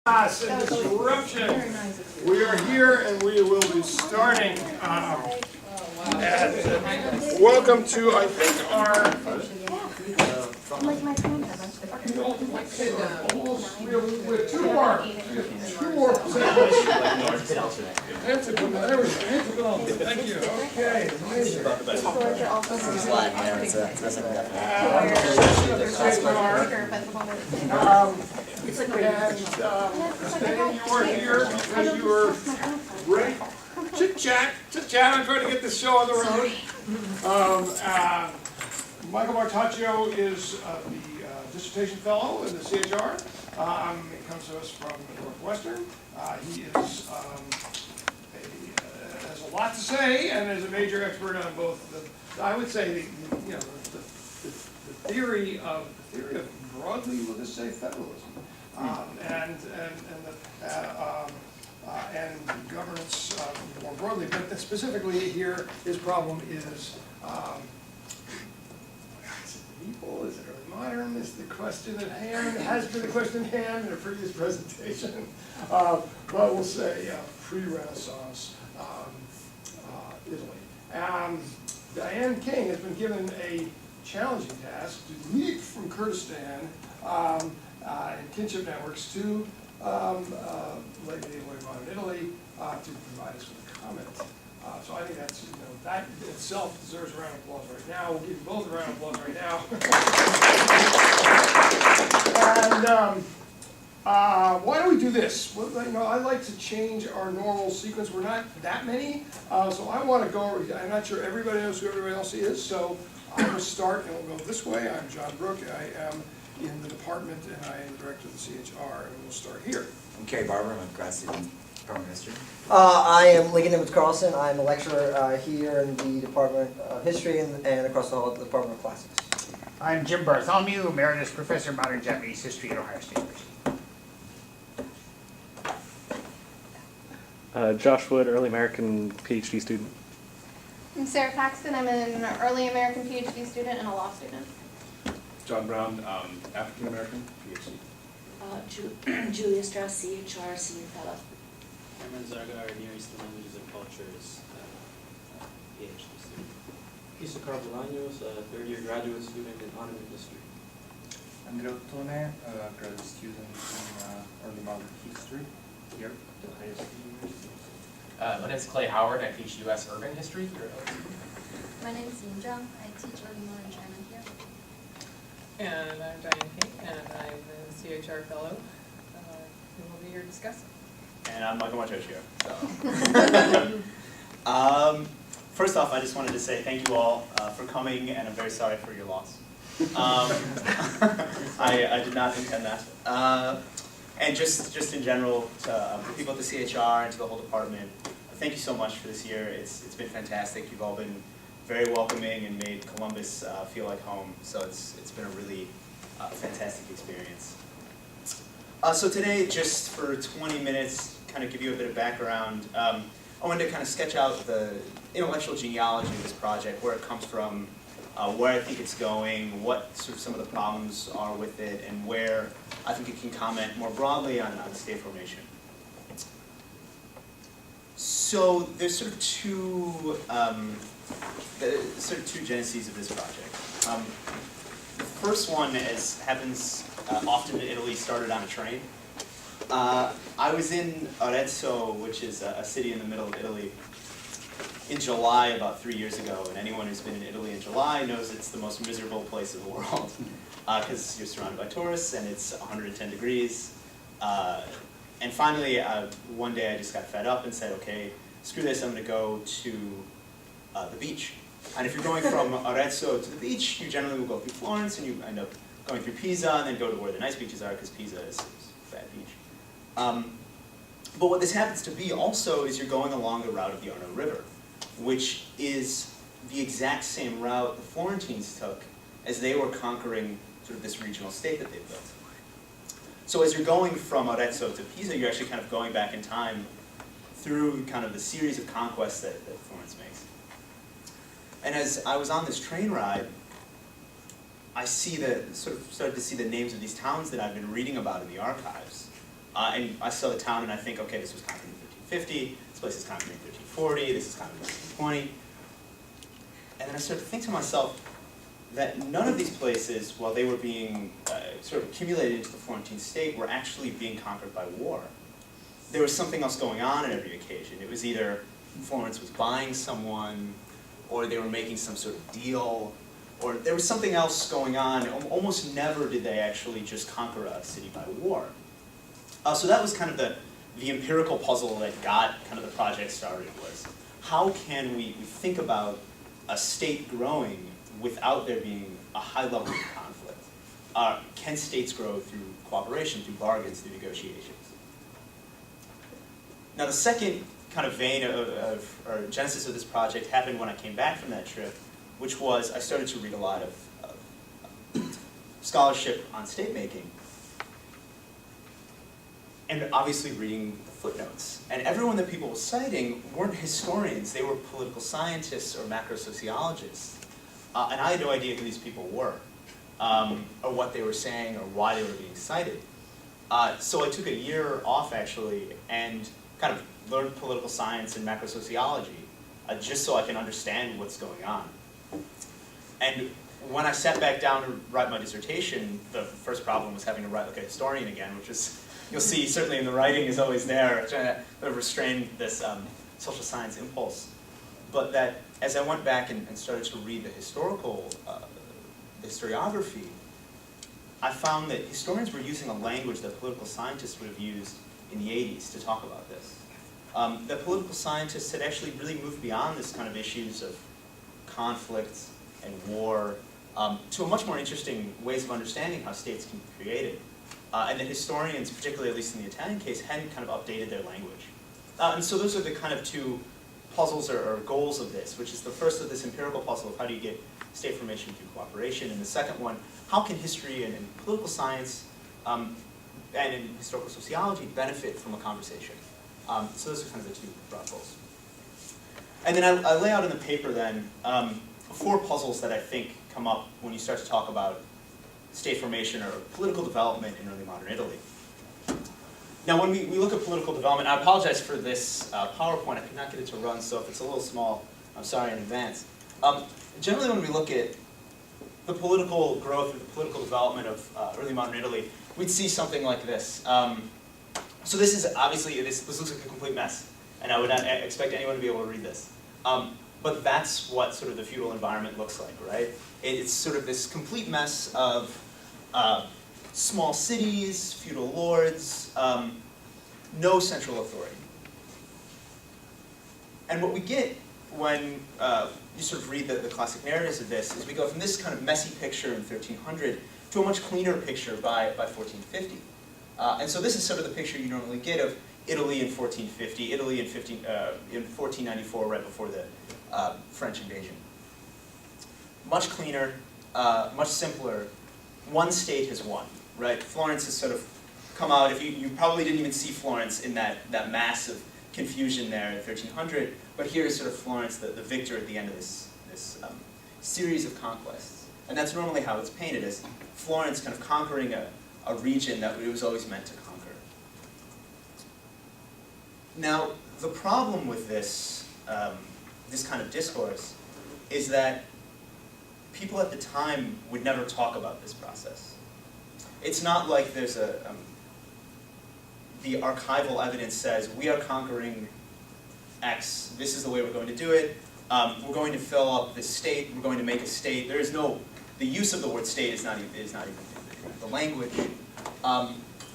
And disruption. We are here and we will be starting. Welcome to, I think, our. We have two more Thank you. Okay. Today you are here because you are ready. Chit-chat. I'm trying to get this show on the road. Michael Martoccio is the Dissertation Fellow in the CHR. He comes to us from Northwestern. He is has a lot to say and is a major expert on both I would say the theory of broadly, we'll just say federalism, and governance more broadly. But specifically here, his problem is. Is it early modern? Is the question at hand? It has been the question at hand in a previous presentation. But we'll say pre-Renaissance Italy. Diane King has been given a challenging task to leap from Kurdistan and kinship networks to late medieval modern Italy to provide us with a comment. So I think that's, that itself deserves a round of applause right now. We'll give you both a round of applause right now. And why do we do this? Well, I like to change our normal sequence. We're not that many, so I want to go over. I'm not sure everybody knows who everybody else is, so I'm going to start and we'll go this way. I'm John Brooke. I am in the department and I am the director of the CHR, and we'll start here. I'm Kerry Barber. I'm a grad student. History. I am Ligon Nimitz-Carlson. I'm a lecturer here in the Department of History and across the whole Department of Classics. I'm Jim Bartholomew, Emeritus Professor of Modern Japanese History at Ohio State University. Josh Wood, Early American Ph.D. student. I'm Sarah Paxton. I'm an Early American Ph.D. student and a law student. John Brown, African American Ph.D. Julia Strauss, CHR, Senior Fellow. Herman Zargar, Near Eastern Languages and Cultures, PhD student. Isakar Bolaños, third-year graduate student in Ottoman history. Andrea Ottone, graduate student in early modern history here at the Ohio State University. My name is Clay Howard. I teach U.S. urban history here at OSU. My name is Yin Zhang. I teach early modern China here. And I'm Diane King, and I'm the CHR Fellow, who will be here discussing. And I'm Michael Martoccio. First off, I just wanted to say thank you all for coming, and I'm very sorry for your loss. I did not intend that. And just in general, to the people at the CHR and to the whole department, thank you so much for this year. It's been fantastic. You've all been very welcoming and made Columbus feel like home. So it's been a really fantastic experience. So today, just for 20 minutes, kind of give you a bit of background. I wanted to kind of sketch out the intellectual genealogy of this project, where it comes from, where I think it's going, what sort of some of the problems are with it, and where I think it can comment more broadly on state formation. So there's sort of two geneses of this project. The first one, as happens often in Italy, started on a train. I was in Arezzo, which is a city in the middle of Italy, in July about 3 years ago. And anyone who's been in Italy in July knows it's the most miserable place in the world because you're surrounded by tourists and it's 110 degrees. And finally, one day I just got fed up and said, okay, screw this, I'm going to go to the beach. And if you're going from Arezzo to the beach, you generally will go through Florence, and you end up going through Pisa, and then go to where the nice beaches are, because Pisa is a bad beach. But what this happens to be also is you're going along the route of the Arno River, which is the exact same route the Florentines took as they were conquering sort of this regional state that they built. So as you're going from Arezzo to Pisa, you're actually kind of going back in time through kind of the series of conquests that Florence makes. And as I was on this train ride, I started to see the names of these towns that I've been reading about in the archives And I saw the town and I think, okay, this was conquered in 1350, this place is conquered in 1340, this is conquered in 1320. And then I started to think to myself that none of these places, while they were being sort of accumulated into the Florentine state, were actually being conquered by war. There was something else going on at every occasion. It was either Florence was buying someone, or they were making some sort of deal, or there was something else going on. Almost never did they actually just conquer a city by war. So that was kind of the empirical puzzle that got kind of the project started, was how can we think about a state growing without there being a high level of conflict? Can states grow through cooperation, through bargains, through negotiations? Now the second kind of vein or genesis of this project happened when I came back from that trip, which was I started to read a lot of scholarship on state making. And obviously reading the footnotes. And everyone that people were citing weren't historians, they were political scientists or macro sociologists. And I had no idea who these people were, or what they were saying, or why they were being cited. So I took a year off actually, and kind of learned political science and macro sociology, just so I can understand what's going on. And when I sat back down to write my dissertation, the first problem was having to write like a historian again, which is, you'll see certainly in the writing is always there, trying to restrain this social science impulse. But that as I went back and started to read the historical historiography, I found that historians were using a language that political scientists would have used in the 80s to talk about this. That political scientists had actually really moved beyond this kind of issues of conflict and war to a much more interesting ways of understanding how states can be created. And that historians, particularly at least in the Italian case, hadn't kind of updated their language. And so those are the kind of two puzzles or goals of this, which is the first of this empirical puzzle of how do you get state formation through cooperation, and the second one, how can history and political science and in historical sociology benefit from a conversation? So those are kind of the two broad goals. And then I lay out in the paper then 4 puzzles that I think come up when you start to talk about state formation or political development in early modern Italy. Now when we look at political development, I apologize for this PowerPoint, I could not get it to run, so if it's a little small, I'm sorry in advance. Generally when we look at the political growth or the political development of early modern Italy, we'd see something like this. So this is obviously, this looks like a complete mess, and I would not expect anyone to be able to read this. But that's what sort of the feudal environment looks like, right? It's sort of this complete mess of small cities, feudal lords, no central authority. And what we get when you sort of read the classic narratives of this is we go from this kind of messy picture in 1300 to a much cleaner picture by 1450. And so this is sort of the picture you normally get of Italy in 1450, Italy in 1494, right before the French invasion. Much cleaner, much simpler. One state has won, right? Florence has sort of come out. If you probably didn't even see Florence in that massive confusion there in 1300, but here is sort of Florence, the victor at the end of this series of conquests. And that's normally how it's painted, as Florence kind of conquering a region that it was always meant to conquer. Now, the problem with this, this kind of discourse is that people at the time would never talk about this process. It's not like there's the archival evidence says, we are conquering X, this is the way we're going to do it, we're going to fill up this state, we're going to make a state. There is no, the use of the word state is not even the language.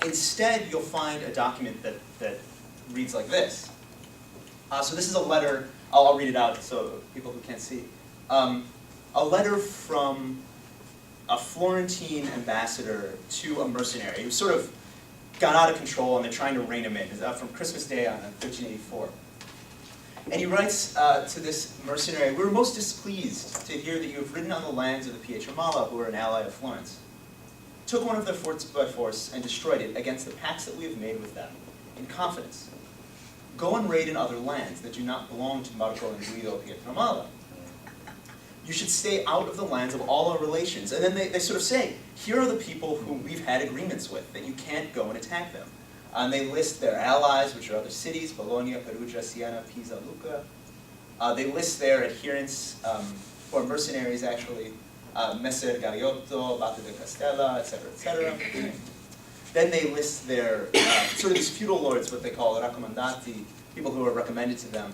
Instead, you'll find a document that reads like this. So this is a letter, I'll read it out so people who can't see. A letter from a Florentine ambassador to a mercenary who sort of got out of control and they're trying to rein him in. It's from Christmas Day on 1384. And he writes to this mercenary, "We were most displeased to hear that you have ridden on the lands of the Pietramala, who are an ally of Florence. Took one of their forts by force and destroyed it against the pacts that we have made with them, in confidence. Go and raid in other lands that do not belong to Marco and Guido Pietramala. You should stay out of the lands of all our relations." And then they sort of say, here are the people who we've had agreements with, that you can't go and attack them. And they list their allies, which are other cities, Bologna, Perugia, Siena, Pisa, Lucca. They list their adherents, or mercenaries actually, Messer Galeotto, Abate de Castella, etc., etc. Then they list their, sort of these feudal lords, what they call raccomandati, people who are recommended to them,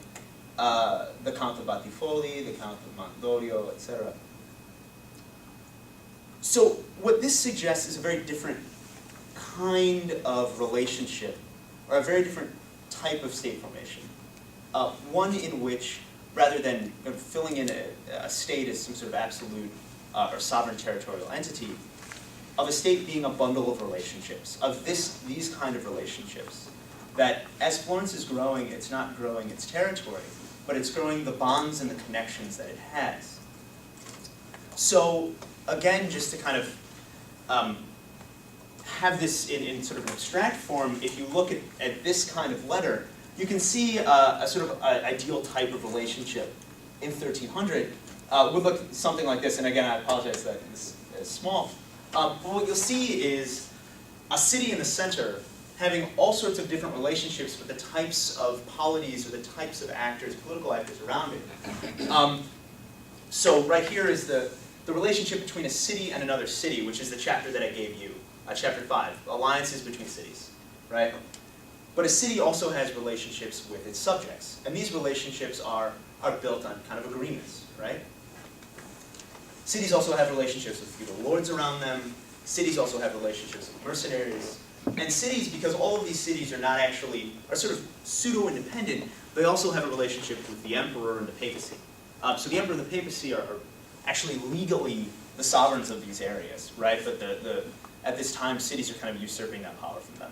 the Count of Battifoli, the Count of Mandorio, etc. So what this suggests is a very different kind of relationship, or a very different type of state formation. One in which, rather than filling in a state as some sort of absolute or sovereign territorial entity, of a state being a bundle of relationships, of these kind of relationships, that as Florence is growing, it's not growing its territory, but it's growing the bonds and the connections that it has. So again, just to kind of have this in sort of an abstract form, if you look at this kind of letter, you can see a sort of ideal type of relationship in 1300 would look something like this. And again, I apologize that it's small. But what you'll see is a city in the center having all sorts of different relationships with the types of polities or the types of actors, political actors around it. So right here is the relationship between a city and another city, which is the chapter that I gave you, chapter 5, alliances between cities, right? But a city also has relationships with its subjects, and these relationships are built on kind of agreements, right? Cities also have relationships with feudal lords around them. Cities also have relationships with mercenaries. And cities, because all of these cities are sort of pseudo-independent, they also have a relationship with the emperor and the papacy. So the emperor and the papacy are actually legally the sovereigns of these areas, right? But at this time, cities are kind of usurping that power from them.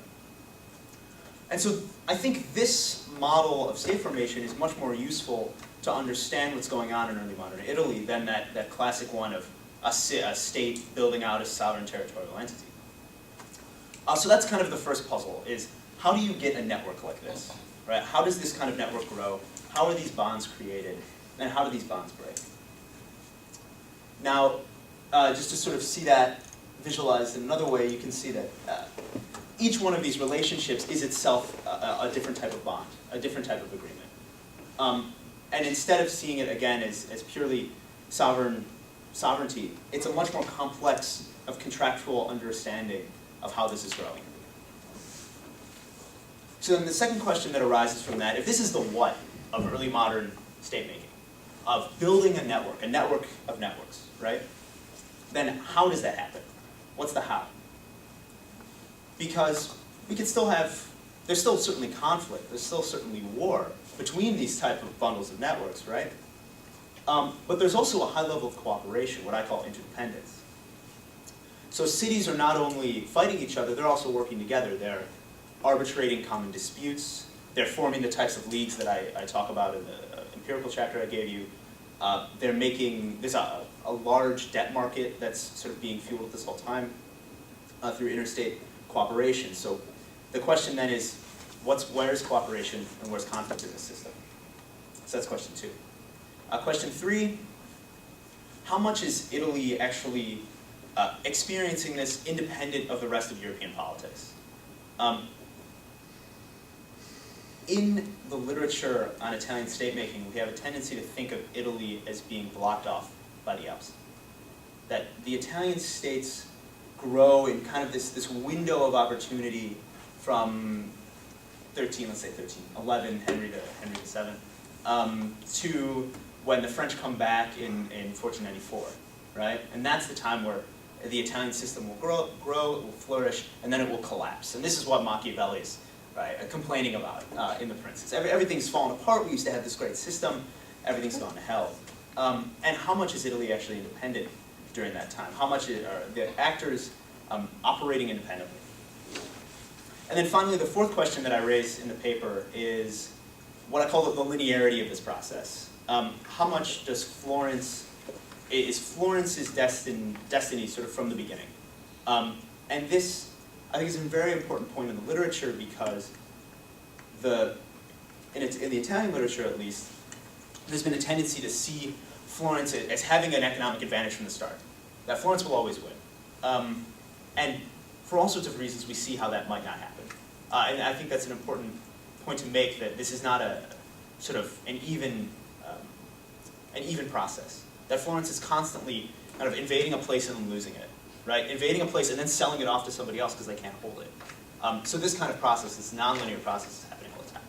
And so I think this model of state formation is much more useful to understand what's going on in early modern Italy than that classic one of a state building out a sovereign territorial entity. So that's kind of the first puzzle, is how do you get a network like this, right? How does this kind of network grow? How are these bonds created? And how do these bonds break? Now, just to sort of see that visualized in another way, you can see that each one of these relationships is itself a different type of bond, a different type of agreement. And instead of seeing it again as purely sovereignty, it's a much more complex of contractual understanding of how this is growing. So then the second question that arises from that, if this is the what of early modern state making, of building a network of networks, right? Then how does that happen? What's the how? Because we could still have, there's still certainly conflict, there's still certainly war between these type of bundles of networks, right? But there's also a high level of cooperation, what I call interdependence. So cities are not only fighting each other, they're also working together. They're arbitrating common disputes. They're forming the types of leagues that I talk about in the empirical chapter I gave you. They're making, there's a large debt market that's sort of being fueled this whole time through interstate cooperation. So the question then is, where's cooperation and where's conflict in this system? So that's question 2. Question 3, how much is Italy actually experiencing this independent of the rest of European politics? In the literature on Italian state-making, we have a tendency to think of Italy as being blocked off by the Alps. That the Italian states grow in kind of this window of opportunity from 11, Henry VII, to when the French come back in 1494, right? And that's the time where the Italian system will grow, it will flourish, and then it will collapse. And this is what Machiavelli is complaining about in The Prince. Everything's fallen apart. We used to have this great system. Everything's gone to hell. And how much is Italy actually independent during that time? How much are the actors operating independently? And then finally, the fourth question that I raise in the paper is what I call the linearity of this process. How much does is Florence's destiny sort of from the beginning? And this, I think, is a very important point in the literature because in the Italian literature at least, there's been a tendency to see Florence as having an economic advantage from the start. That Florence will always win. And for all sorts of reasons, we see how that might not happen. And I think that's an important point to make, that this is not a sort of an even process. That Florence is constantly kind of invading a place and then losing it, right? Invading a place and then selling it off to somebody else because they can't hold it. So this kind of process, this nonlinear process, is happening all the time.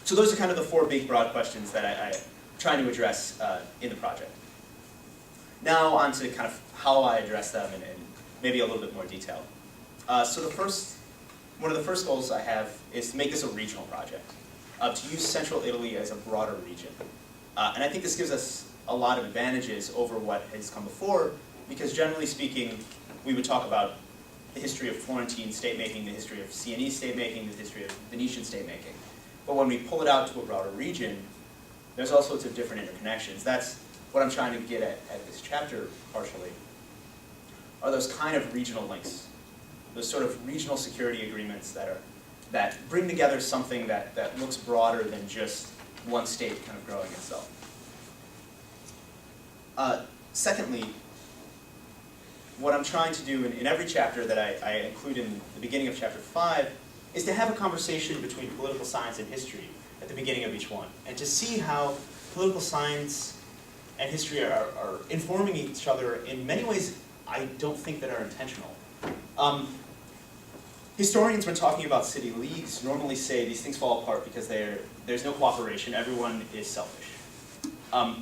So those are kind of the four big broad questions that I'm trying to address in the project. Now on to kind of how I address them in maybe a little bit more detail. So one of the first goals I have is to make this a regional project, to use central Italy as a broader region. And I think this gives us a lot of advantages over what has come before, because generally speaking, we would talk about the history of Florentine state-making, the history of Sienese state-making, the history of Venetian state-making. But when we pull it out to a broader region, there's all sorts of different interconnections. That's what I'm trying to get at this chapter, partially, are those kind of regional links, those sort of regional security agreements that bring together something that looks broader than just one state kind of growing itself. Secondly, what I'm trying to do in every chapter that I include in the beginning of chapter 5 is to have a conversation between political science and history at the beginning of each one, and to see how political science and history are informing each other in many ways I don't think that are intentional. Historians, when talking about city leagues, normally say these things fall apart because there's no cooperation, everyone is selfish. Now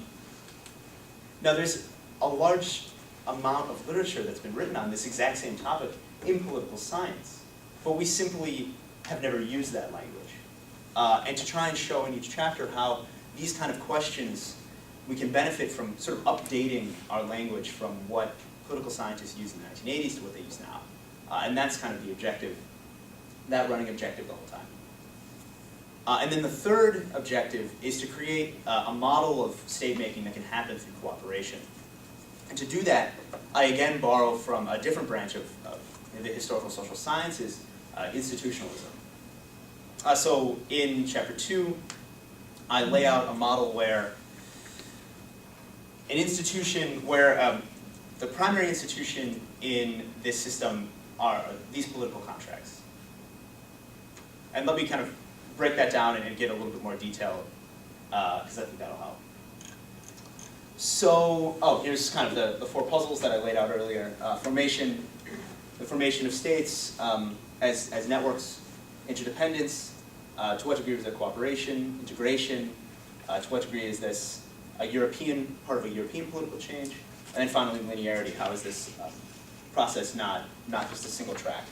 there's a large amount of literature that's been written on this exact same topic in political science, but we simply have never used that language. And to try and show in each chapter how these kind of questions, we can benefit from sort of updating our language from what political scientists used in the 1980s to what they use now. And that's kind of the objective, that running objective the whole time. And then the third objective is to create a model of state-making that can happen through cooperation. And to do that, I again borrow from a different branch of the historical social sciences, institutionalism. So in chapter 2, I lay out a model where an institution, where the primary institution in this system are these political contracts. And let me kind of break that down and get a little bit more detail, because I think that'll help. So, here's kind of the four puzzles that I laid out earlier. The formation of states as networks, interdependence, to what degree is there cooperation, integration, to what degree is this a European, part of a European political change, and then finally linearity, how is this process not just a single track.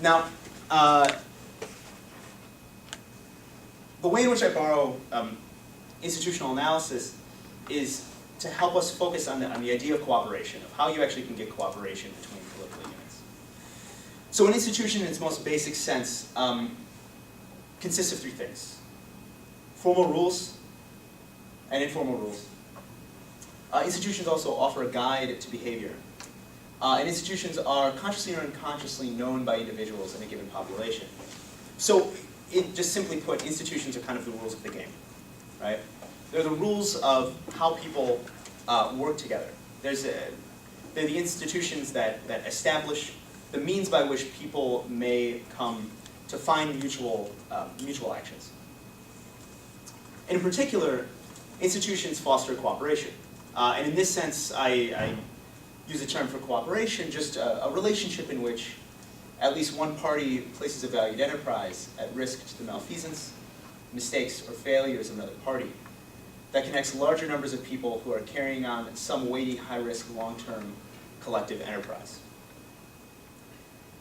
Now, the way in which I borrow institutional analysis is to help us focus on the idea of cooperation, of how you actually can get cooperation between political units. So an institution in its most basic sense consists of three things: formal rules and informal rules. Institutions also offer a guide to behavior. And institutions are consciously or unconsciously known by individuals in a given population. So, just simply put, institutions are kind of the rules of the game, right? They're the rules of how people work together. They're the institutions that establish the means by which people may come to find mutual actions. In particular, institutions foster cooperation. And in this sense, I use the term for cooperation, just a relationship in which at least one party places a valued enterprise at risk to the malfeasance, mistakes, or failures of another party, that connects larger numbers of people who are carrying on some weighty, high-risk, long-term collective enterprise.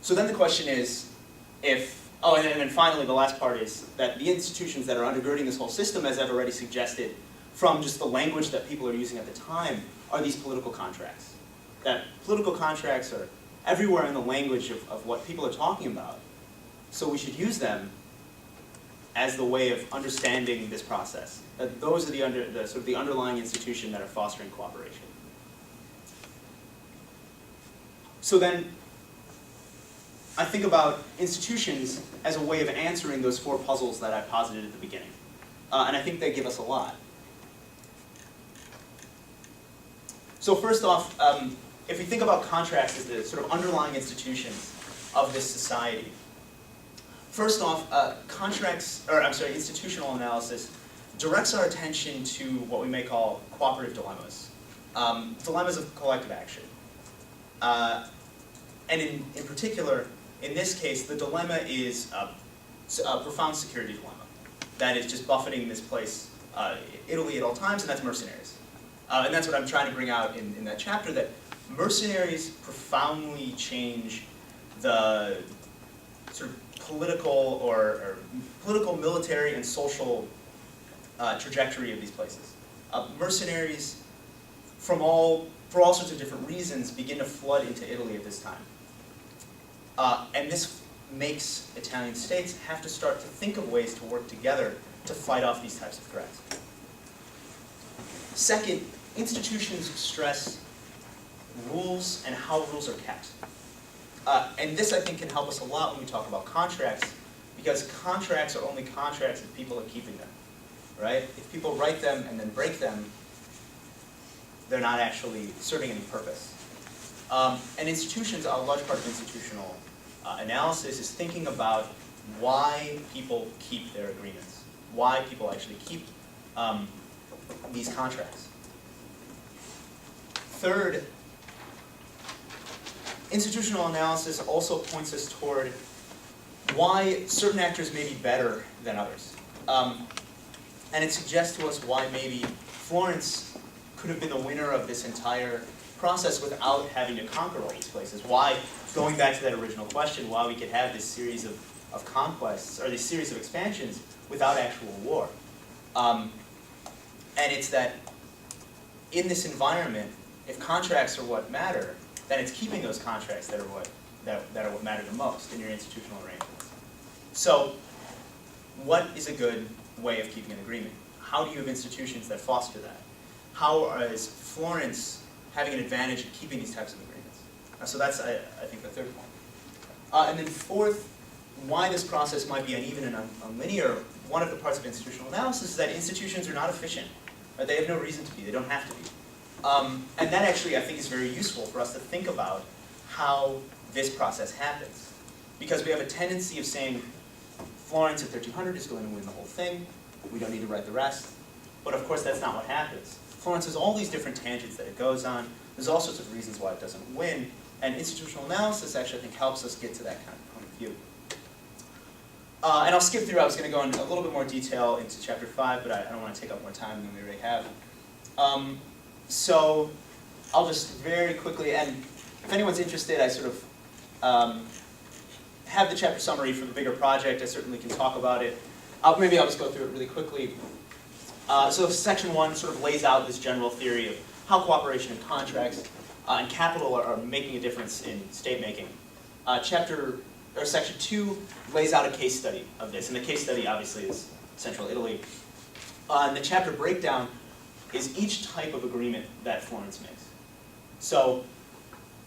So then the question is, and then finally the last part is that the institutions that are undergirding this whole system, as I've already suggested, from just the language that people are using at the time, are these political contracts. That political contracts are everywhere in the language of what people are talking about. So we should use them as the way of understanding this process. That those are the underlying institution that are fostering cooperation. So then, I think about institutions as a way of answering those four puzzles that I posited at the beginning. And I think they give us a lot. So first off, if we think about contracts as the sort of underlying institutions of this society, first off, institutional analysis directs our attention to what we may call cooperative dilemmas, dilemmas of collective action. And in particular, in this case, the dilemma is a profound security dilemma that is just buffeting this place, Italy at all times, and that's mercenaries. And that's what I'm trying to bring out in that chapter, that mercenaries profoundly change the sort of political or political, military, and social trajectory of these places. Mercenaries, for all sorts of different reasons, begin to flood into Italy at this time. And this makes Italian states have to start to think of ways to work together to fight off these types of threats. Second, institutions stress rules and how rules are kept. And this, I think, can help us a lot when we talk about contracts, because contracts are only contracts if people are keeping them, right? If people write them and then break them, they're not actually serving any purpose. And institutions, a large part of institutional analysis is thinking about why people keep their agreements, why people actually keep these contracts. Third, institutional analysis also points us toward why certain actors may be better than others. And it suggests to us why maybe Florence could have been the winner of this entire process without having to conquer all these places. Why, going back to that original question, why we could have this series of conquests, or this series of expansions without actual war. And it's that in this environment, if contracts are what matter, then it's keeping those contracts that are what matter the most in your institutional arrangements. So, what is a good way of keeping an agreement? How do you have institutions that foster that? How is Florence having an advantage in keeping these types of agreements? So that's, I think, the third point. And then fourth, why this process might be uneven and unlinear. One of the parts of institutional analysis is that institutions are not efficient. Right? They have no reason to be. They don't have to be. And that actually, I think, is very useful for us to think about how this process happens. Because we have a tendency of saying, Florence at 1300 is going to win the whole thing. We don't need to write the rest. But of course, that's not what happens. Florence has all these different tangents that it goes on. There's all sorts of reasons why it doesn't win. And institutional analysis actually, I think, helps us get to that kind of point of view. And I'll skip through. I was going to go in a little bit more detail into chapter 5, but I don't want to take up more time than we already have. So I'll just very quickly, and if anyone's interested, I sort of have the chapter summary for the bigger project. I certainly can talk about it. Maybe I'll just go through it really quickly. So section 1 sort of lays out this general theory of how cooperation and contracts and capital are making a difference in state making. Section 2 lays out a case study of this, and the case study obviously is Central Italy. And the chapter breakdown is each type of agreement that Florence makes. So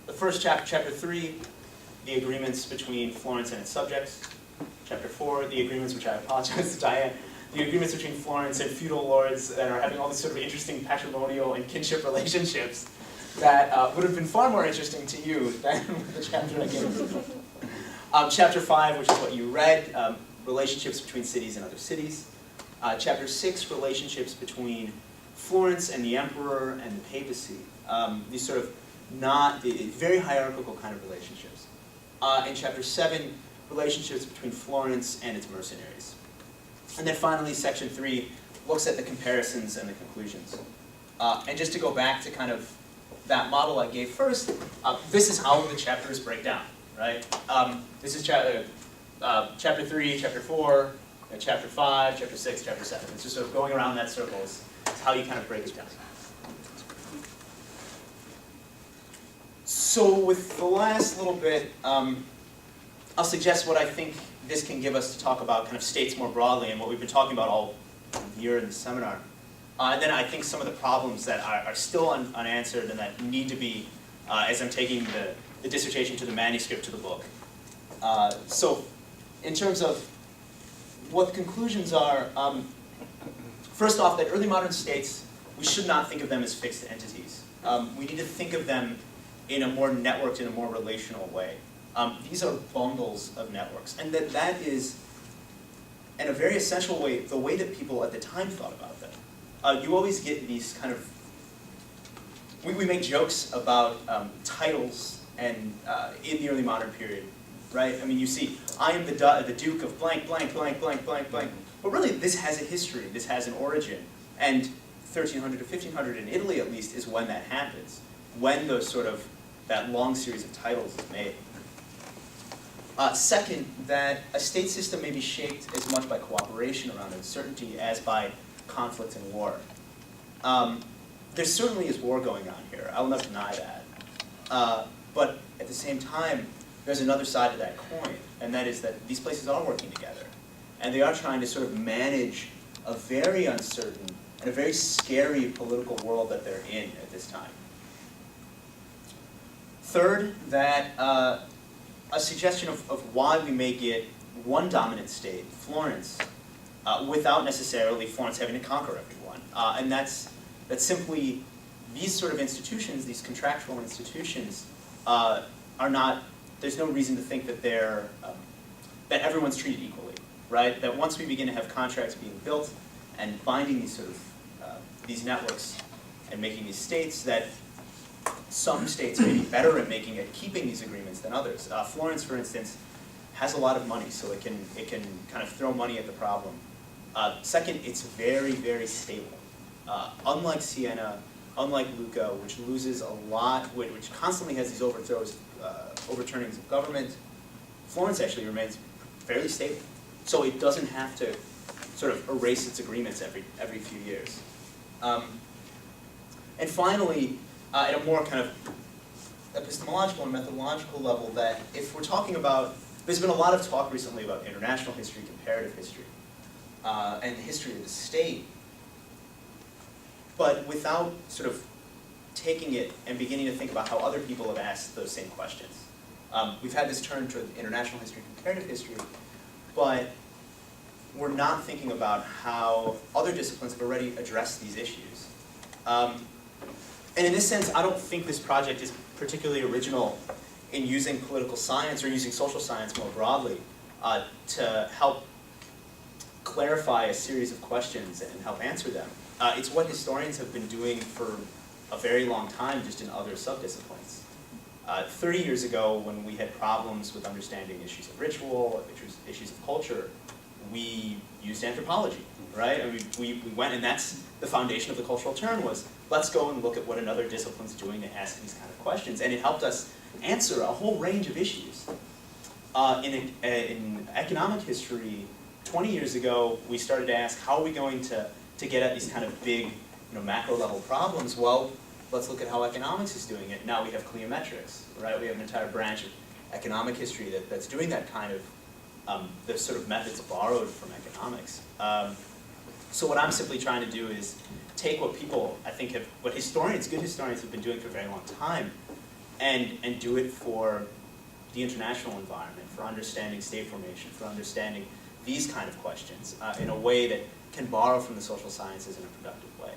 the first chapter, chapter 3, the agreements between Florence and its subjects. Chapter 4, the agreements, which I apologize to Diane, the agreements between Florence and feudal lords that are having all these sort of interesting patrimonial and kinship relationships that would have been far more interesting to you than the chapter I gave. Chapter 5, which is what you read, relationships between cities and other cities. Chapter 6, relationships between Florence and the emperor and the papacy. These sort of very hierarchical kind of relationships. In chapter 7, relationships between Florence and its mercenaries. And then finally, section 3 looks at the comparisons and the conclusions. And just to go back to kind of that model I gave first, this is how the chapters break down, right? This is chapter 3, chapter 4, chapter 5, chapter 6, chapter 7. It's just sort of going around that circle is how you kind of break it down. So with the last little bit, I'll suggest what I think this can give us to talk about kind of states more broadly and what we've been talking about all year in the seminar. And then I think some of the problems that are still unanswered and that need to be, as I'm taking the dissertation to the manuscript to the book. So in terms of what the conclusions are, first off, that early modern states, we should not think of them as fixed entities. We need to think of them in a more networked, in a more relational way. These are bundles of networks, and that is, in a very essential way, the way that people at the time thought about them. You always get these kind of, we make jokes about titles and in the early modern period, right? I mean, you see, I am the Duke of blank, blank, blank, blank, blank, blank. But really, this has a history, this has an origin. And 1300 to 1500 in Italy, at least, is when that happens. When those that long series of titles is made. Second, that a state system may be shaped as much by cooperation around uncertainty as by conflict and war. There certainly is war going on here. I will not deny that. But at the same time, there's another side to that coin, and that is that these places are working together. And they are trying to manage a very uncertain and a very scary political world that they're in at this time. Third, that a suggestion of why we may get one dominant state, Florence, without necessarily Florence having to conquer everyone. And that's simply these sort of institutions, these contractual institutions, are not, there's no reason to think that that everyone's treated equally, right? That once we begin to have contracts being built and binding these these networks and making these states, that some states may be better at keeping these agreements than others. Florence, for instance, has a lot of money, so it can kind of throw money at the problem. Second, it's very, very stable. Unlike Siena, unlike Lucca, which loses a lot, which constantly has these overturnings of government, Florence actually remains fairly stable. So it doesn't have to erase its agreements every few years. And finally, at a more kind of epistemological and methodological level, that if we're talking about, there's been a lot of talk recently about international history, comparative history, and the history of the state, but without taking it and beginning to think about how other people have asked those same questions. We've had this turn to international history, comparative history, but we're not thinking about how other disciplines have already addressed these issues. And in this sense, I don't think this project is particularly original in using political science or using social science more broadly to help clarify a series of questions and help answer them. It's what historians have been doing for a very long time, just in other subdisciplines. 30 years ago, when we had problems with understanding issues of ritual, issues of culture, we used anthropology, right? I mean, we went, and that's the foundation of the cultural turn, was let's go and look at what another discipline's doing to ask these kind of questions. And it helped us answer a whole range of issues. In economic history, 20 years ago, we started to ask, how are we going to get at these kind of big, macro level problems? Well, let's look at how economics is doing it. Now we have cliometrics, right? We have an entire branch of economic history that's doing that kind of, the sort of methods borrowed from economics. So what I'm simply trying to do is take what people, I think, what good historians have been doing for a very long time, and do it for the international environment, for understanding state formation, for understanding these kind of questions in a way that can borrow from the social sciences in a productive way.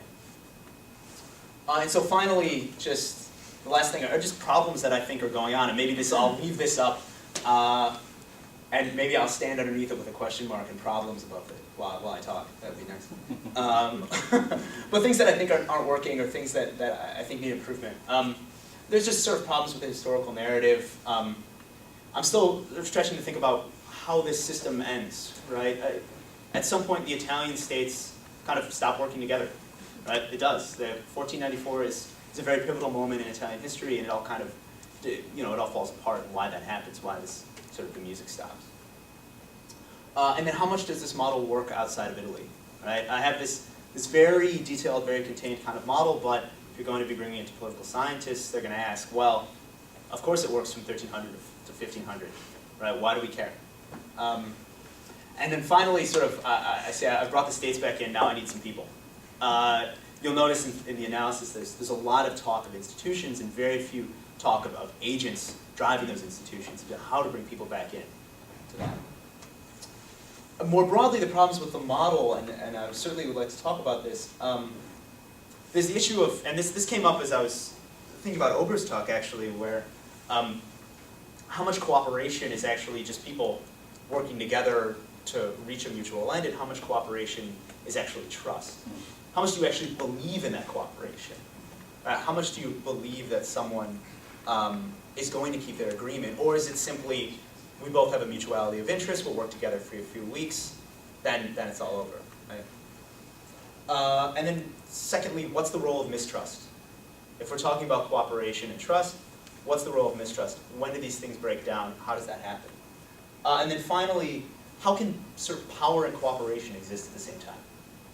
And so finally, just the last thing are just problems that I think are going on, and maybe I'll leave this up, and maybe I'll stand underneath it with a question mark and problems above it while I talk. That would be nice. But things that I think aren't working, or things that I think need improvement. There's just problems with the historical narrative. I'm still stretching to think about how this system ends, right? At some point, the Italian states kind of stop working together, right? It does. 1494 is a very pivotal moment in Italian history, and it all kind of, it all falls apart, and why that happens, why this the music stops. And then how much does this model work outside of Italy, right? I have this very detailed, very contained kind of model, but if you're going to be bringing it to political scientists, they're going to ask, well, of course it works from 1300 to 1500, right? Why do we care? And then finally, I say I've brought the states back in, now I need some people. You'll notice in the analysis there's a lot of talk of institutions and very few talk of agents driving those institutions, and how to bring people back in to that. More broadly, the problems with the model, and I certainly would like to talk about this, there's the issue of, and this came up as I was thinking about Ober's actually, where how much cooperation is actually just people working together to reach a mutual end, and how much cooperation is actually trust. How much do you actually believe in that cooperation? How much do you believe that someone is going to keep their agreement, or is it simply, we both have a mutuality of interest, we'll work together for a few weeks, then it's all over, right? And then secondly, what's the role of mistrust? If we're talking about cooperation and trust, what's the role of mistrust? When do these things break down? How does that happen? And then finally, how can sort of power and cooperation exist at the same time?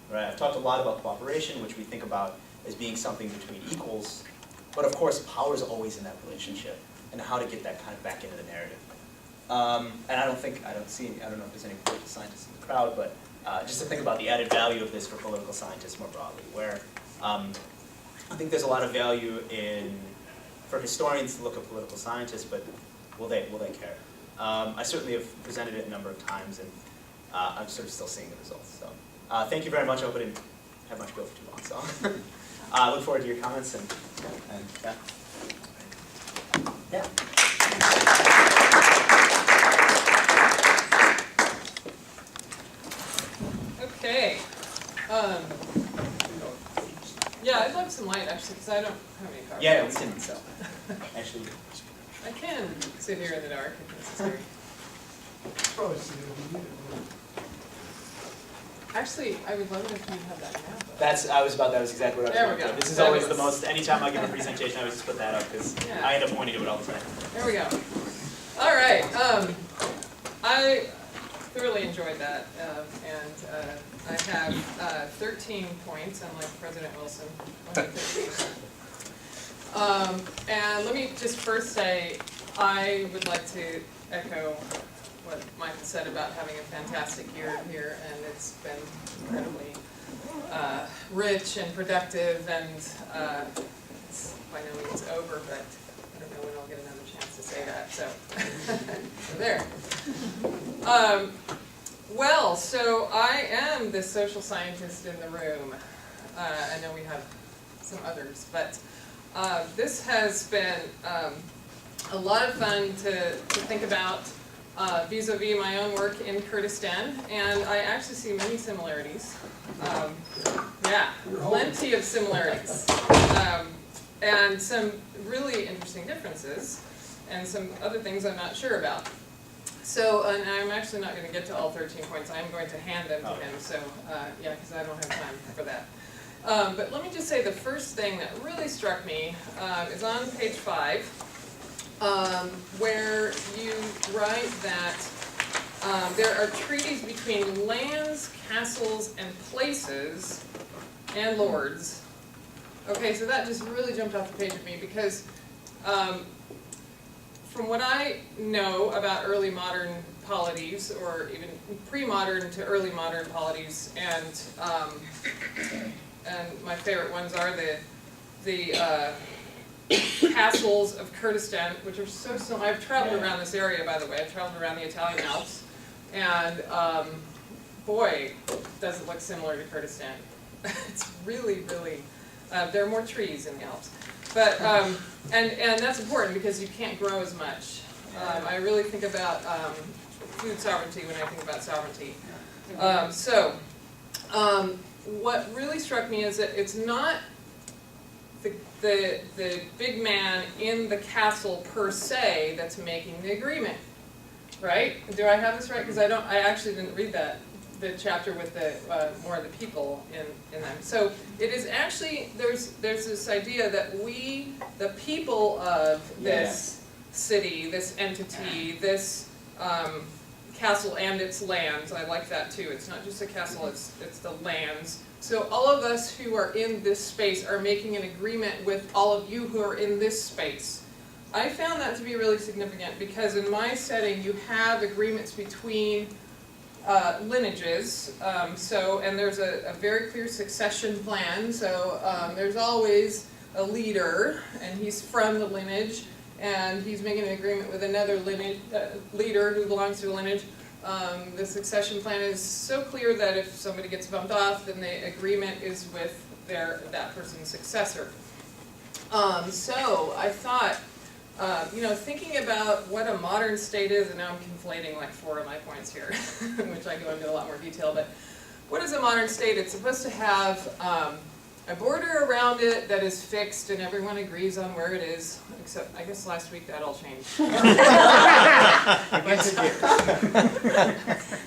Right? I've talked a lot about cooperation, which we think about as being something between equals, but of course power is always in that relationship, and how to get that kind of back into the narrative. And I don't know if there's any political scientists in the crowd, but just to think about the added value of this for political scientists more broadly, where I think there's a lot of value for historians to look at political scientists, but will they care? I certainly have presented it a number of times, and I'm sort of still seeing the results. So thank you very much. I hope I didn't have much go for too long. So I look forward to your comments, and yeah. Yeah. Okay. Yeah, I'd love some light actually, because I don't have any cards. Yeah, we can. So actually, I can sit here in the dark if necessary. Probably see it. Actually, I would love it if you had that map. that was exactly what I was There we going to go. do. This is That always was- the most, anytime I give a presentation, I always just put that up, because Yeah. I end up pointing to it all the time. There we go. All right. I thoroughly enjoyed that, and I have 13 points, unlike President Wilson. Only 13. And let me just first say, I would like to echo what Michael said about having a fantastic year here, and it's been incredibly rich and productive, and it's by no means over, but I don't know when I'll get another chance to say that, so, so there. Well, so I am the social scientist in the room. I know we have some others, but this has been a lot of fun to think about vis-a-vis my own work in Kurdistan, and I actually see many similarities. Yeah, plenty of similarities. And some really interesting differences, and some other things I'm not sure about. So, and I'm actually not going to get to all 13 points. I'm going to hand them to him, so yeah, because I don't have time for that. But let me just say the first thing that really struck me is on page 5, where you write that there are treaties between lands, castles, and places, and lords. Okay, so that just really jumped off the page at me, because from what I know about early modern polities, or even pre-modern to early modern polities, and my favorite ones are the castles of Kurdistan, which are so similar. I've traveled around this area, by the way. I've traveled around the Italian Alps, and boy, does it look similar to Kurdistan. It's really, really, there are more trees in the Alps. But, and that's important because you can't grow as much. I really think about food sovereignty when I think about sovereignty. What really struck me is that it's not the big man in the castle per se that's making the agreement, right? Do I have this right? Because I actually didn't read the chapter with the more of the people in them. So it is actually, there's this idea that we, the people of this city, this entity, this castle and its lands, I like that too. It's not just a castle, it's the lands. So all of us who are in this space are making an agreement with all of you who are in this space. I found that to be really significant because in my setting you have agreements between lineages, and there's a very clear succession plan, so there's always a leader, and he's from the lineage, and he's making an agreement with another lineage, leader who belongs to the lineage. The succession plan is so clear that if somebody gets bumped off, then the agreement is with that person's successor. So I thought, thinking about what a modern state is, and now I'm conflating like 4 of my points here, which I go into a lot more detail, but what is a modern state? It's supposed to have a border around it that is fixed and everyone agrees on where it is, except I guess last week that all changed.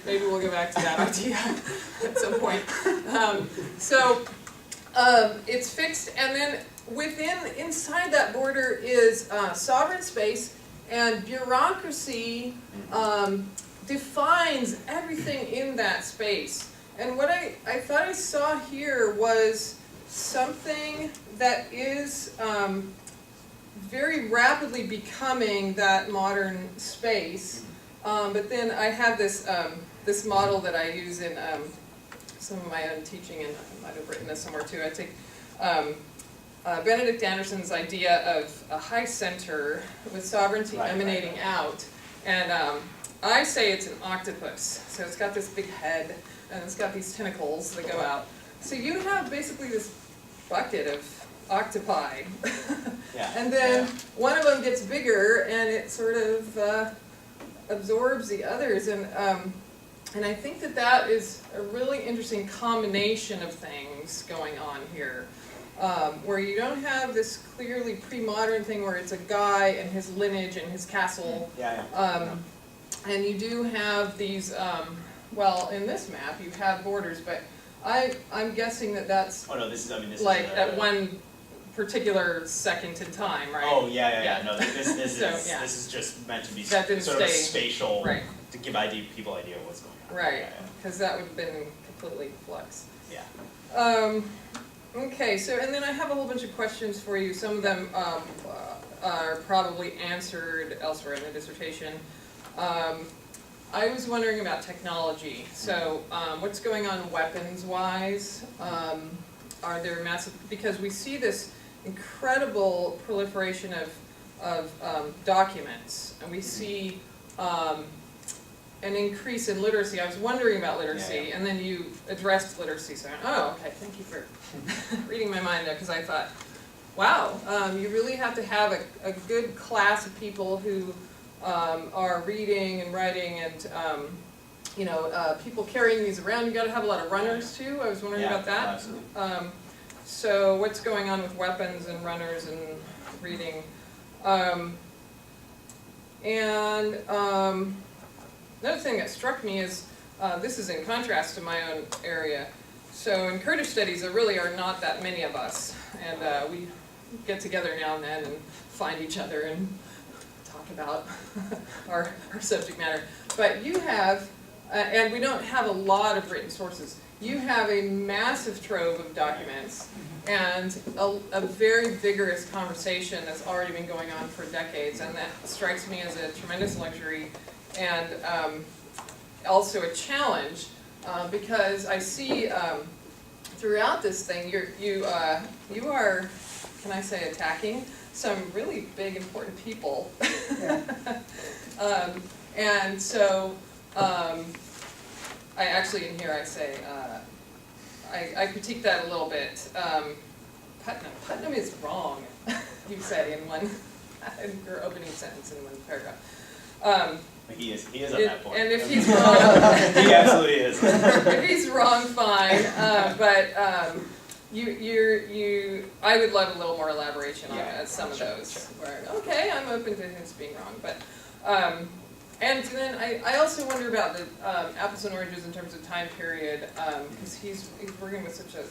Maybe we'll go back to that idea at some point. It's fixed, and then inside that border is sovereign space, and bureaucracy defines everything in that space. And what I thought I saw here was something that is very rapidly becoming that modern space. But then I have this model that I use in some of my own teaching, and I might have written this somewhere too. I take Benedict Anderson's idea of a high center with sovereignty emanating out, and I say it's an octopus. So it's got this big head, and it's got these tentacles that go out. So you have basically this bucket of octopi, and then one of them gets bigger, and it sort of absorbs the others, and I think that is a really interesting combination of things going on here, where you don't have this clearly pre-modern thing where it's a guy and his lineage and his castle, and you do have these, well, in this map you have borders, but I'm guessing that's this like is at one particular second in time, right? Oh, no, this So, is just meant to be That didn't sort of stay- spatial, right. to give people idea of what's going on. Right, because that would have been completely flux. Yeah. Okay, so, and then I have a whole bunch of questions for you. Some of them are probably answered elsewhere in the dissertation. I was wondering about technology. So, what's going on weapons-wise? Are there massive, because we see this incredible proliferation of documents, and we see an increase in literacy. I was wondering about literacy, and then you addressed literacy, so okay, thank you for reading my mind there, because I thought, wow, you really have to have a good class of people who are reading and writing, and people carrying these around. You got to have a lot of runners too. I was wondering about that. Absolutely. So what's going on with weapons and runners and reading? Another thing that struck me is, this is in contrast to my own area. So in Kurdish studies, there really are not that many of us, and we get together now and then and find each other and talk about our subject matter. But you have, and we don't have a lot of written sources, you have a massive trove of documents and a very vigorous conversation that's already been going on for decades, and that strikes me as a tremendous luxury and also a challenge, because I see throughout this thing you are, can I say, attacking some really big important people. And so I actually in here I say I critique that a little bit. Putnam is wrong, you say in your opening sentence in one paragraph. He is on that point. And if he's wrong, he absolutely is. if he's wrong, fine. But I would love a little more elaboration on some of those. Where okay, I'm open to his being wrong, but. And then I also wonder about the apples and oranges in terms of time period, because he's working with such a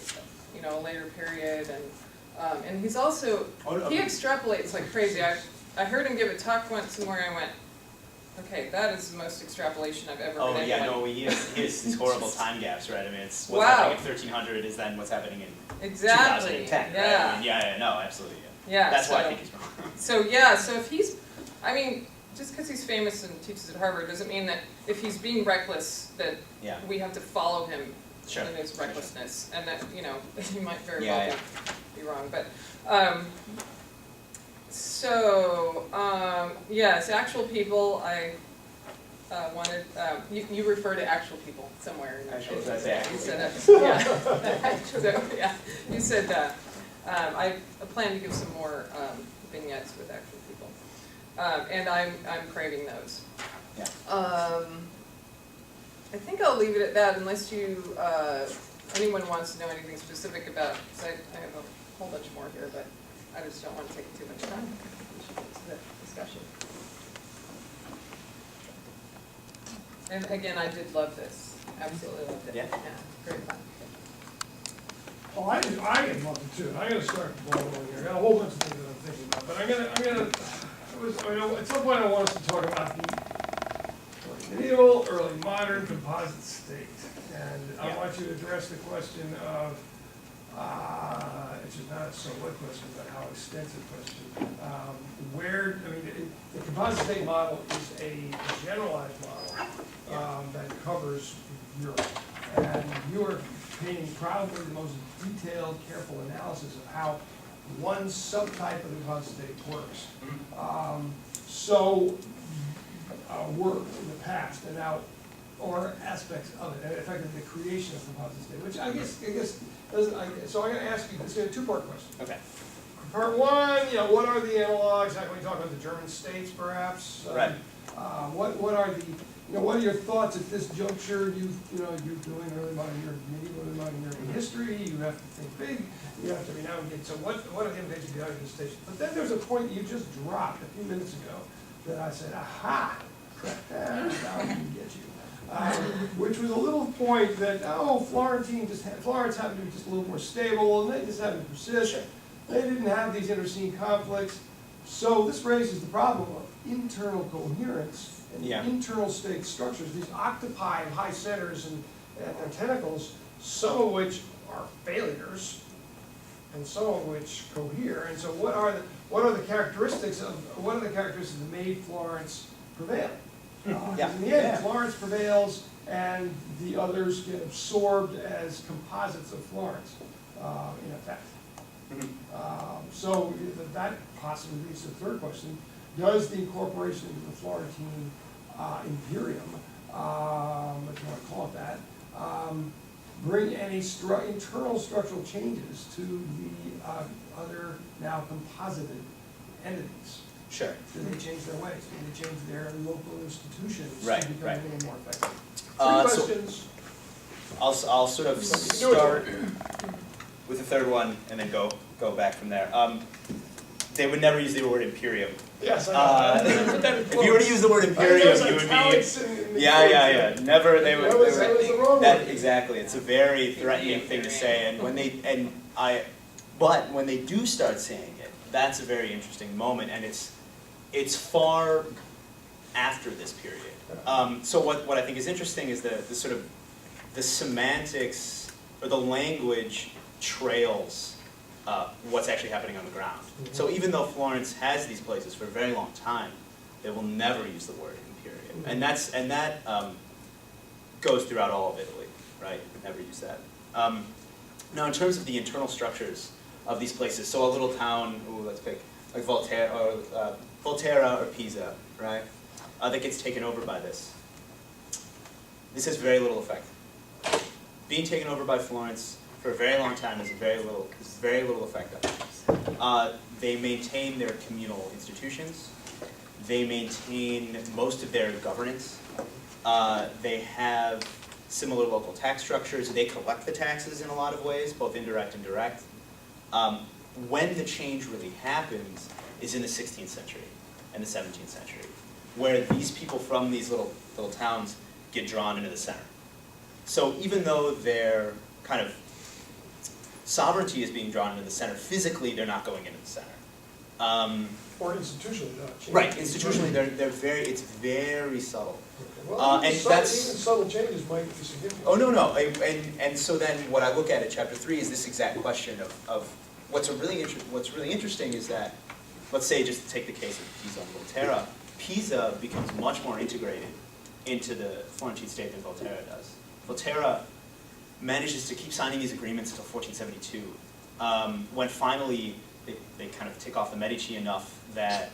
later period, and he's also he extrapolates like crazy. I heard him give a talk once where I went, okay, that is the most extrapolation I've ever heard. He has these horrible time gaps, right? I mean, it's what's happening in 1300 is then what's happening in 2010, right? I mean, absolutely. Yeah. That's why I think he's wrong. So if he's, just because he's famous and teaches at Harvard doesn't mean that if he's being reckless that we have to follow him in his recklessness, and that he might very well be wrong. But yes, actual people. I wanted you refer to actual people somewhere. Actual, did I say actual? You said you said I plan to give some more vignettes with actual people. And I'm craving those. Yeah. I think I'll leave it at that unless you, anyone wants to know anything specific about, because I have a whole bunch more here, but I just don't want to take too much time. We should get to the discussion. And again, I did love this. Absolutely loved it. Yeah. Great fun. Oh, I did love it too. I'm gonna start blowing here. I got a whole bunch of things that I'm thinking about, but at some point I want us to talk about the medieval, early modern composite state. And I want you to address the question of, it's just not so what question, but how extensive question. The composite state model is a generalized model that covers Europe. And you are painting probably the most detailed, careful analysis of how one subtype of the composite state works. Worked in the past and now, or aspects of it, and effectively the creation of the composite state, which I guess doesn't. So I'm going to ask you this is a two-part question. Okay. Part one, what are the analogs? How can we talk about the German states, perhaps? Right. What are the what are your thoughts at this juncture? You're doing early modern European history. You have to think big. You have to navigate. So what are the implications of the argument station? But then there's a point that you just dropped a few minutes ago that I said, aha, now we can get you. Which was a little point that Florence happened to be just a little more stable, and they just happened to persist. They didn't have these interscene conflicts. So this raises the problem of internal coherence and internal state structures, these octopi of high centers and their tentacles, some of which are failures, and some of which cohere. And so what are the characteristics that made Florence prevail? In the end, Florence prevails, and the others get absorbed as composites of Florence, in effect. So that possibly leads to the third question. Does the incorporation into the Florentine imperium, if you want to call it that, bring any internal structural changes to the other now composited entities? Sure. Do they change their ways? Do they change their local institutions to become more effective? Three questions. I'll sort of start with the third one and then go back from there. They would never use the word imperium. Yes, I know. If you were to use the word imperium, you would be. Never. They would. Exactly. It's a very threatening thing to say, and but when they do start saying it, that's a very interesting moment, and it's far after this period. So what I think is interesting is the sort of the semantics or the language trails what's actually happening on the ground. So even though Florence has these places for a very long time, they will never use the word imperium, and that goes throughout all of Italy, right? Never use that. Now, in terms of the internal structures of these places, so a little town, let's pick like Volterra or Pisa, right? That gets taken over by this. This has very little effect. Being taken over by Florence for a very long time has very little effect on it. They maintain their communal institutions. They maintain most of their governance. They have similar local tax structures. They collect the taxes in a lot of ways, both indirect and direct. When the change really happens is in the 16th century and the 17th century, where these people from these little towns get drawn into the center. So even though their kind of sovereignty is being drawn into the center, physically they're not going into the center. Or institutionally, not. Right, institutionally it's very subtle. Okay. Well, even subtle changes might be significant. Oh, no. And so then what I look at in chapter 3 is this exact question of what's really interesting is that, let's say just to take the case of Pisa and Volterra, Pisa becomes much more integrated into the Florentine state than Volterra does. Volterra manages to keep signing these agreements until 1472, when finally they kind of tick off the Medici enough that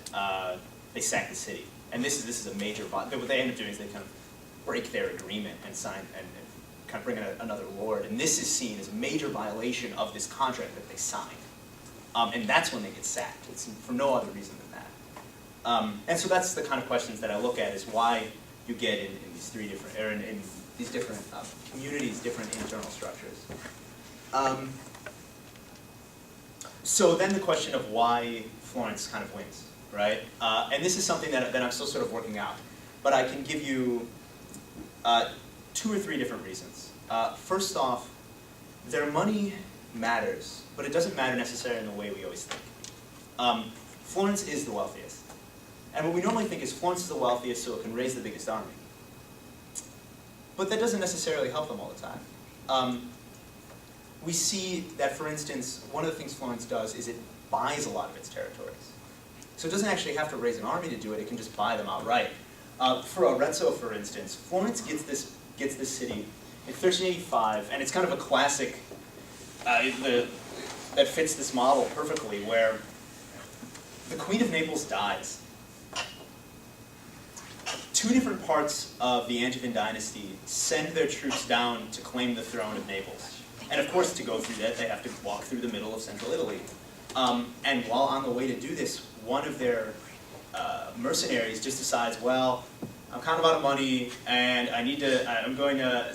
they sack the city. And this is a major, what they end up doing is they kind of break their agreement and sign and kind of bring in another lord. And this is seen as a major violation of this contract that they signed. and that's when they get sacked. It's for no other reason than that. And so that's the kind of questions that I look at, is why you get in these three different, or in these different communities, different internal structures. So then the question of why Florence kind of wins, right? And this is something that I'm still sort of working out, but I can give you 2 or 3 different reasons. First off, their money matters, but it doesn't matter necessarily in the way we always think. Florence is the wealthiest. And what we normally think is Florence is the wealthiest, so it can raise the biggest army. But that doesn't necessarily help them all the time. We see that, for instance, one of the things Florence does is it buys a lot of its territories. So it doesn't actually have to raise an army to do it, it can just buy them outright. For Arezzo, for instance, Florence gets this city in 1385, and it's kind of a classic that fits this model perfectly, where the Queen of Naples dies. 2 different parts of the Angevin dynasty send their troops down to claim the throne of Naples. And of course, to go through that, they have to walk through the middle of central Italy. And while on the way to do this, one of their mercenaries just decides, well, I'm kind of out of money, and I'm going to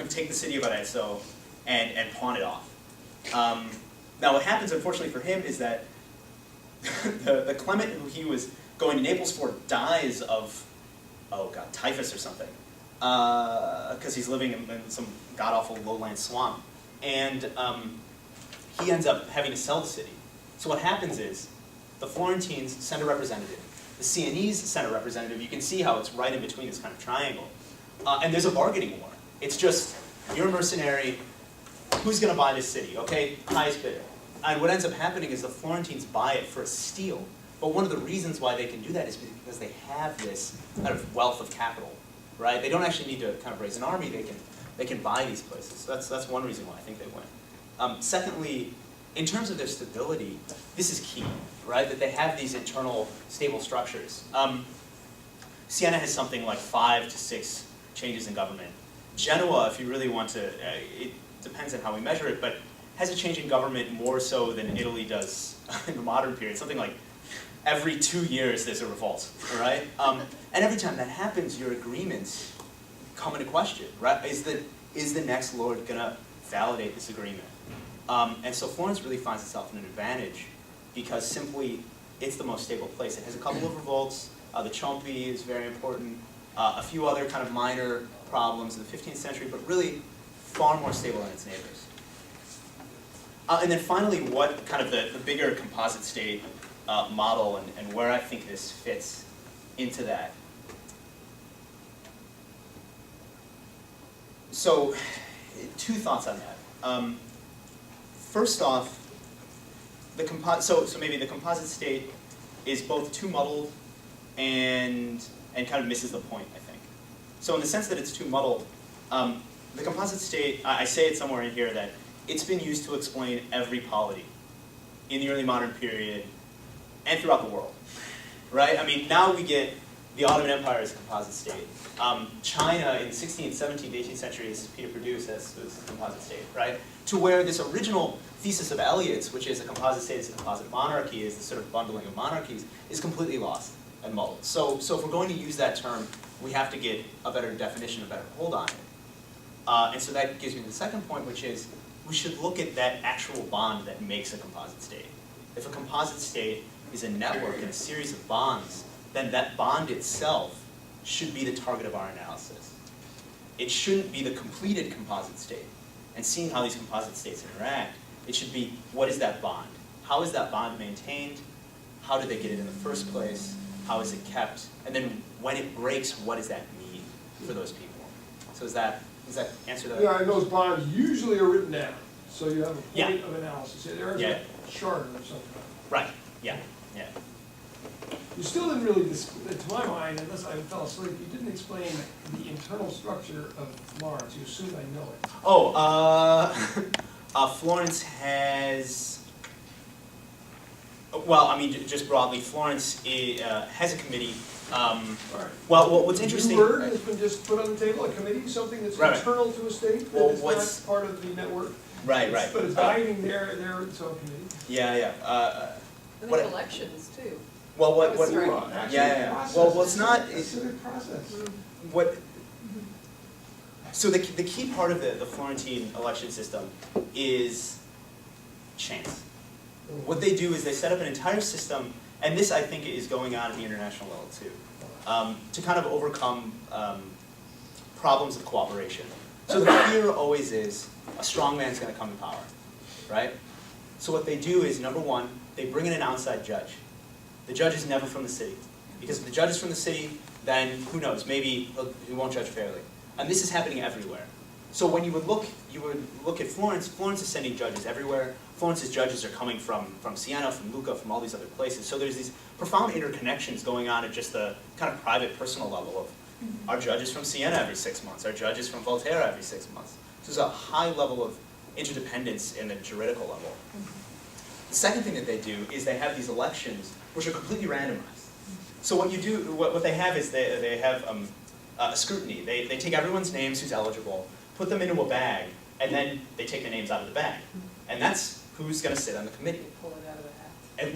take the city of Arezzo and pawn it off. Now what happens, unfortunately for him, is that the Clement who he was going to Naples for dies of, oh god, typhus or something, because he's living in some god-awful lowland swamp. And he ends up having to sell the city. So what happens is, the Florentines send a representative. The Sienese send a representative. You can see how it's right in between this kind of triangle. And there's a bargaining war. It's just, you're a mercenary, who's going to buy this city? Okay, highest bidder. And what ends up happening is the Florentines buy it for a steal. But one of the reasons why they can do that is because they have this kind of wealth of capital, right? They don't actually need to kind of raise an army. They can buy these places. So that's one reason why I think they win. Secondly, in terms of their stability, this is key, right? That they have these internal stable structures. Siena has something like 5 to 6 changes in government. Genoa, if you really want to, it depends on how we measure it, but has a change in government more so than Italy does in the modern period. Something like every 2 years there's a revolt, right? And every time that happens, your agreements come into question, right? Is the next lord gonna validate this agreement? And so Florence really finds itself in an advantage because simply it's the most stable place. It has a couple of revolts. The Ciompi is very important. A few other kind of minor problems in the 15th century, but really far more stable than its neighbors. And then finally, what kind of the bigger composite state model and where I think this fits into that. So, 2 thoughts on that. First off, so maybe the composite state is both too muddled and kind of misses the point, I think. So in the sense that it's too muddled, the composite state, I say it somewhere in here that it's been used to explain every polity in the early modern period and throughout the world, right? I mean, now we get the Ottoman Empire as a composite state. China in the 16th, 17th, 18th centuries, Peter Perdue says it was a composite state, right? To where this original thesis of Eliot's, which is a composite state is a composite monarchy, is the sort of bundling of monarchies, is completely lost and muddled. So if we're going to use that term, we have to get a better definition, a better hold on it. And so that gives me the second point, which is we should look at that actual bond that makes a composite state. If a composite state is a network and a series of bonds, then that bond itself should be the target of our analysis. It shouldn't be the completed composite state. And seeing how these composite states interact, it should be, what is that bond? How is that bond maintained? How did they get it in the first place? How is it kept? And then when it breaks, what does that mean for those people? So does that answer that? Yeah, and those bonds usually are written down, so you have a point of analysis. There's a charter of some kind. Right, yeah. You still didn't really, to my mind, unless I fell asleep, you didn't explain the internal structure of Florence. You assume I know it. Oh, Florence has, well, I mean, just broadly, Florence has a committee. Well, what's interesting... New word has been just put on the table, a committee, something that's internal to a state that is not part of the network. Right, right. But it's guiding their subcommittee. Yeah, yeah. And What- the elections too. Well, what, That was what, right. Actually, yeah, yeah. process. Well, it's not, It's a civic process. what, so the key part of the Florentine election system is chance. What they do is they set up an entire system, and this I think is going on at the international level too, to kind of overcome problems of cooperation. So the fear always is a strong man's going to come to power, right? So what they do is, number one, they bring in an outside judge. The judge is never from the city, because if the judge is from the city, then who knows? Maybe he won't judge fairly. And this is happening everywhere. So when you would look at Florence. Florence is sending judges everywhere. Florence's judges are coming from Siena, from Lucca, from all these other places. So there's these profound interconnections going on at just the kind of private, personal level of our judges from Siena every 6 months, our judges from Volterra every 6 months. So there's a high level of interdependence in the juridical level. The second thing that they do is they have these elections which are completely randomized. So what you do, what they have is they have a scrutiny. They take everyone's names who's eligible, put them into a bag, and then they take the names out of the bag. And that's who's going to sit on the committee. Pull it out of the hat. And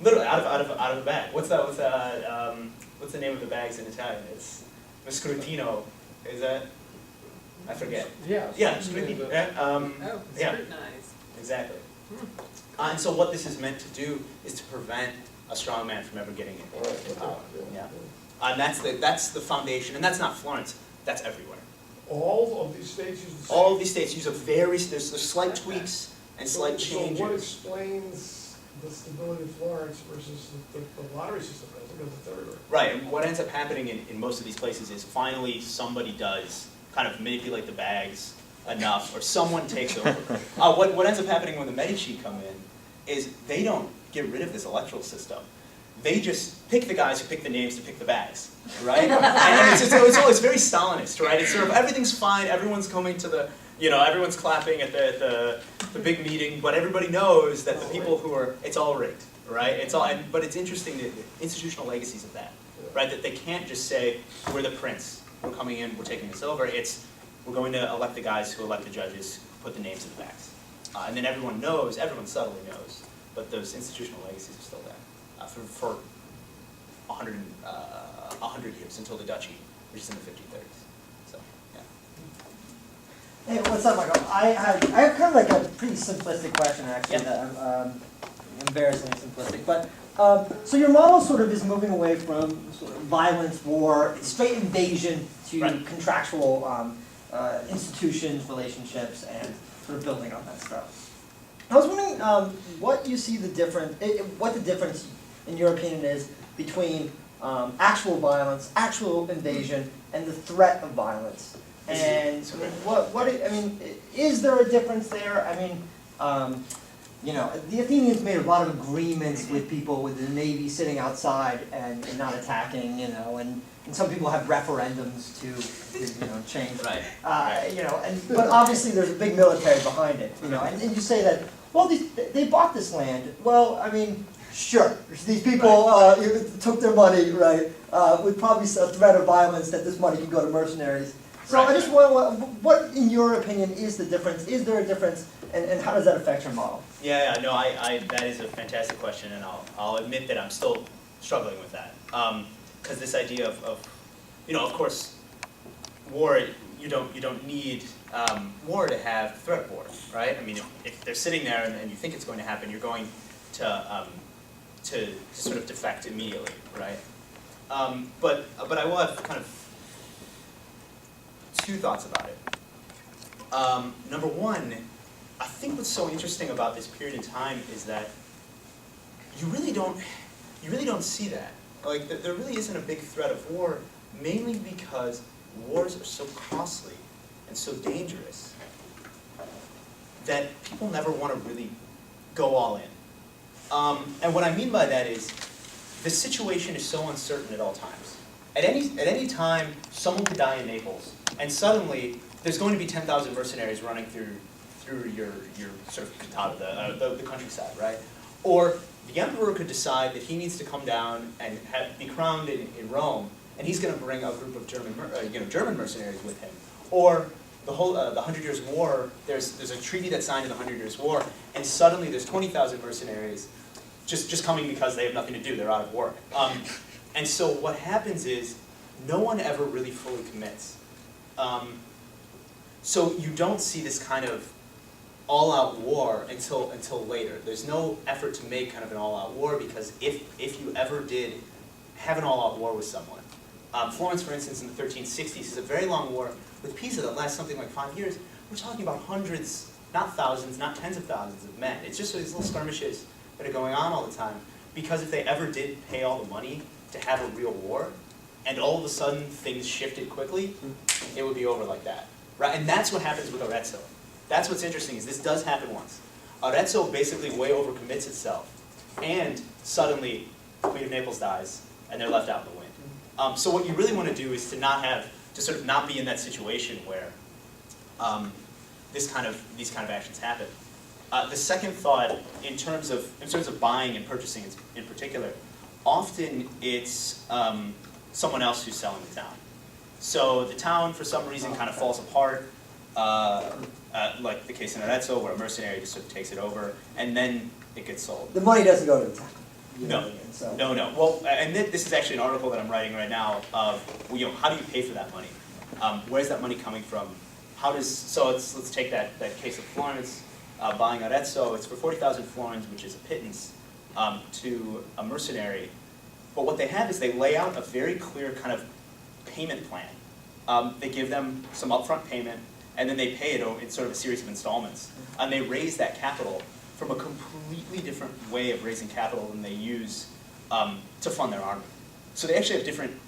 literally out of the bag. What's the name of the bags in Italian? It's the scrutino. Is that? I forget. Yeah. Yeah, scrutino. Yeah, Oh, yeah. scrutinized. Exactly. And so what this is meant to do is to prevent a strong man from ever getting into power. Yeah. And that's the foundation, and that's not Florence. That's everywhere. All of these states use the same. All of these states use there's slight tweaks and slight changes. So what explains the stability of Florence versus the lottery system as it goes to everywhere? Right, and what ends up happening in most of these places is finally somebody does kind of manipulate the bags enough, or someone takes over. What ends up happening when the Medici come in is they don't get rid of this electoral system. They just pick the guys who pick the names to pick the bags, right? And it's very Stalinist, right? It's sort of everything's fine, everyone's coming to the, everyone's clapping at the big meeting, but everybody knows that the people who are, it's all rigged, right? But it's interesting, the institutional legacies of that, right? That they can't just say, we're the prince, we're coming in, we're taking this over. It's, we're going to elect the guys who elect the judges, who put the names in the bags. And then everyone subtly knows, but those institutional legacies are still there for 100 years, until the Duchy, which is in the 1530s. So, yeah. Hey, what's up, Michael? I have kind of like a pretty simplistic question, actually. Yeah. That I'm embarrassingly simplistic, but so your model sort of is moving away from sort of violence, war, straight invasion to Right. contractual institutions, relationships, and sort of building on that stuff. I was wondering what you see what the difference, in your opinion, is between actual violence, actual invasion, and the threat of violence. And is there a difference there? I mean, the Athenians made a lot of agreements with people, with the navy sitting outside and not attacking, and some people have referendums to change. Right. But obviously there's a big military behind it, and you say that, well, they bought this land. Well, I mean, sure, these people took their money, right, with probably a threat of violence that this money could go to mercenaries. So I just want, what, in your opinion, is the difference? Is there a difference, and how does that affect your model? Yeah, no, that is a fantastic question, and I'll admit that I'm still struggling with that. Because this idea of course, war, you don't need war to have threat of war, right? I mean, if they're sitting there and you think it's going to happen, you're going to sort of defect immediately, right? But I will have kind of two thoughts about it. Number one, I think what's so interesting about this period in time is that you really don't see that. Like, there really isn't a big threat of war, mainly because wars are so costly and so dangerous that people never want to really go all in. And what I mean by that is, the situation is so uncertain at all times. At any time, someone could die in Naples, and suddenly there's going to be 10,000 mercenaries running through your sort of Catata, the countryside, right? Or the emperor could decide that he needs to come down and be crowned in Rome, and he's going to bring a group of German mercenaries with him. Or the 100 Years' War, there's a treaty that's signed in the 100 Years' War, and suddenly there's 20,000 mercenaries just coming because they have nothing to do, they're out of work. And so what happens is, no one ever really fully commits. So you don't see this kind of all-out war until later. There's no effort to make kind of an all-out war, because if you ever did have an all-out war with someone, Florence, for instance, in the 1360s is a very long war with Pisa that lasts something like 5 years. We're talking about hundreds, not thousands, not tens of thousands of men. It's just these little skirmishes that are going on all the time. Because if they ever did pay all the money to have a real war, and all of a sudden things shifted quickly, it would be over like that. Right? And that's what happens with Arezzo. That's what's interesting, is this does happen once. Arezzo basically way overcommits itself, and suddenly Queen of Naples dies, and they're left out in the wind. So what you really want to do is to sort of not be in that situation where these kind of actions happen. The second thought, in terms of buying and purchasing in particular, often it's someone else who's selling the town. So the town, for some reason, kind of falls apart, like the case in Arezzo, where a mercenary just sort of takes it over, and then it gets sold. The money doesn't go to the town. No. Well, and this is actually an article that I'm writing right now of, how do you pay for that money? Where's that money coming from? Let's take that case of Florence buying Arezzo. It's for 40,000 florins, which is a pittance, to a mercenary. But what they have is they lay out a very clear kind of payment plan. They give them some upfront payment, and then they pay it in sort of a series of installments. And they raise that capital from a completely different way of raising capital than they use to fund their army. So they actually have different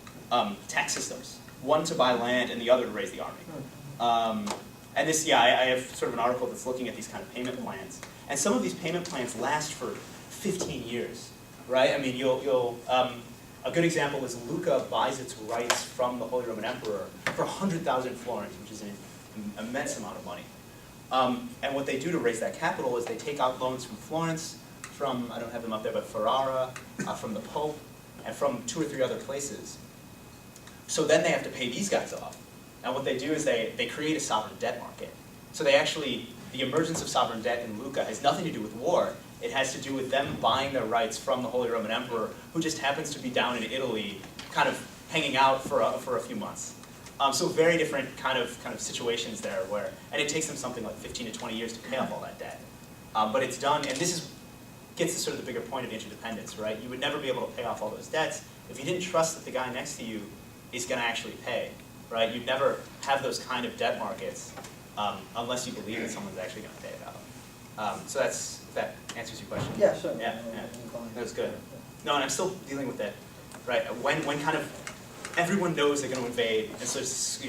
tax systems. One to buy land, and the other to raise the army. And this, I have sort of an article that's looking at these kind of payment plans. And some of these payment plans last for 15 years, right? I mean, a good example is Lucca buys its rights from the Holy Roman Emperor for 100,000 florins, which is an immense amount of money. And what they do to raise that capital is they take out loans from Florence, from, I don't have them up there, but Ferrara, from the Pope, and from 2 or 3 other places. So then they have to pay these guys off. And what they do is they create a sovereign debt market. So the emergence of sovereign debt in Lucca has nothing to do with war. It has to do with them buying their rights from the Holy Roman Emperor, who just happens to be down in Italy, kind of hanging out for a few months. So very different kind of situations there, and it takes them something like 15 to 20 years to pay off all that debt. But it's done, and gets to sort of the bigger point of interdependence, right? You would never be able to pay off all those debts if you didn't trust that the guy next to you is going to actually pay, right? You'd never have those kind of debt markets unless you believe that someone's actually going to pay it out. So that answers your question. Yeah, sure. Yeah. That was good. No, and I'm still dealing with that, right? When kind of everyone knows they're going to invade, and so just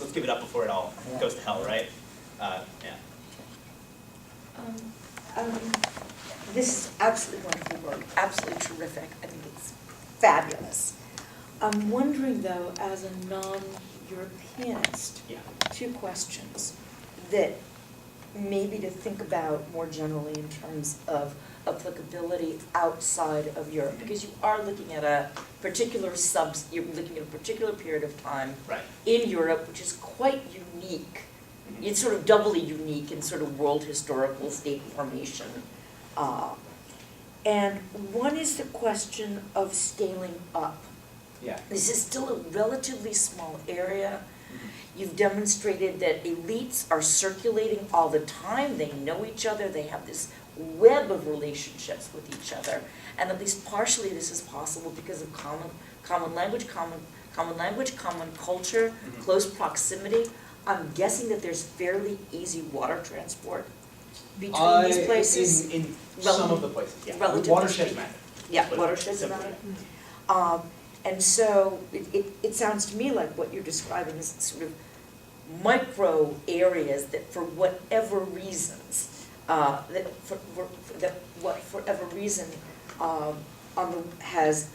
let's give it up before it all goes to hell, right? This is absolutely wonderful work, absolutely terrific. I think it's fabulous. I'm wondering, though, as a non-Europeanist, 2 questions that maybe to think about more generally in terms of applicability outside of Europe, because you are looking at a particular you're looking at a particular period of time in Europe, which is quite unique. It's sort of doubly unique in sort of world historical state formation. And one is the question of scaling up. This is still a relatively small area. You've demonstrated that elites are circulating all the time. They know each other. They have this web of relationships with each other. And at least partially this is possible because of common language, common culture, close proximity. I'm guessing that there's fairly easy water transport between these places. In some of the places, Relatively watersheds matter. Yeah, watersheds matter. And so it sounds to me like what you're describing is sort of micro areas that for whatever reasons, has,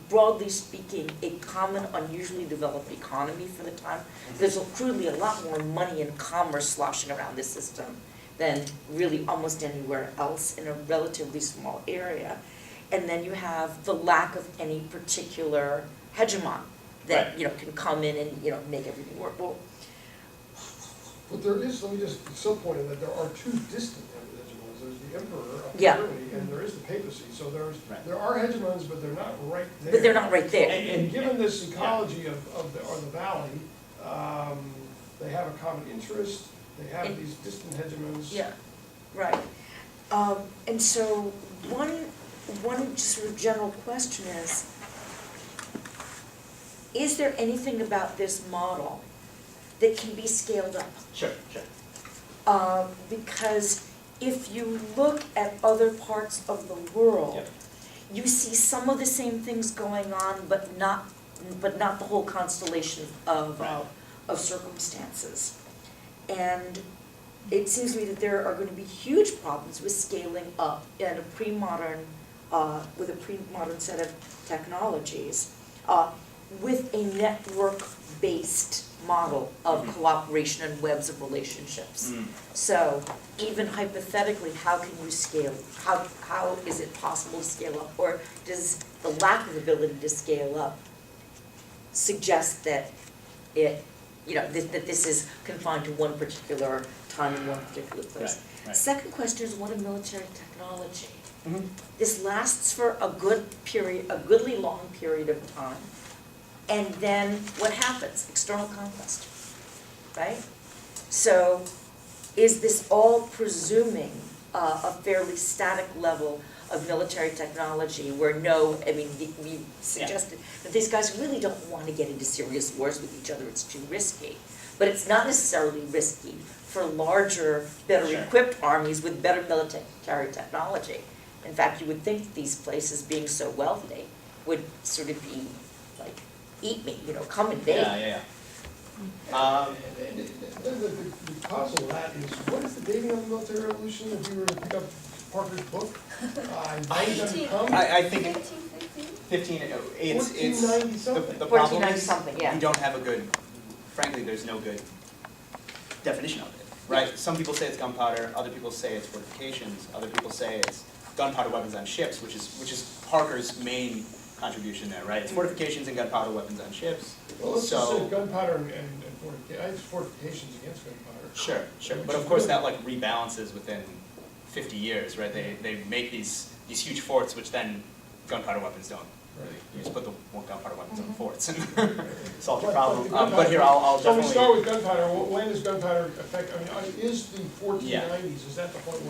broadly speaking, a common, unusually developed economy for the time. There's crudely a lot more money and commerce sloshing around this system than really almost anywhere else in a relatively small area. And then you have the lack of any particular hegemon that can come in and make everything work. Well, But there is, let me just sub-point in that there are two distant hegemons. There's the emperor of Yeah. Germany, and there is the papacy. So Right. there are hegemons, but they're not right there. But they're not right there. And given this ecology of the valley, they have a common interest, they have And- these distant hegemons. Yeah, right. And so one sort of general question is there anything about this model that can be scaled up? Sure. Because if you look at other parts of the world, Yep. you see some of the same things going on, but not the whole constellation of circumstances. And it seems to me that there are going to be huge problems with scaling up in a pre-modern, with a pre-modern set of technologies, with a network-based model of cooperation and webs of relationships. So even hypothetically, how can you scale? How is it possible to scale up? Or does the lack of ability to scale up suggest that that this is confined to one particular time in one particular place? Right. Second question is one of military technology. Mhm. This lasts for a goodly long period of time. And then what happens? External conquest, right? So is this all presuming a fairly static level of military technology where we suggested that these guys really don't want to get into serious wars with each other, it's too risky. But it's not necessarily risky for larger, better equipped armies with better military technology. In fact, you would think that these places being so wealthy would sort of be like, eat me, come invade. Yeah. And the cause of that is, what is the dating of the military revolution? If we were to pick up Parker's book, invite them to come? I think 1550? 15, it's 1490 something. the problem 1490 is, something, yeah. we don't have a good, frankly, there's no good definition of it, right? Some people say it's gunpowder, other people say it's fortifications, other people say it's gunpowder weapons on ships, which is Parker's main contribution there, right? It's fortifications and gunpowder weapons on ships. Well, let's just So- say gunpowder and fortifications against gunpowder. Sure, but of course that like rebalances within 50 years, right? They make these huge forts, which then gunpowder weapons don't. Right. You just put the gunpowder weapons on the forts and solve your But problem. gunpowder- But here, I'll So we definitely. start with gunpowder. When does gunpowder affect, is the 1490s, is that the point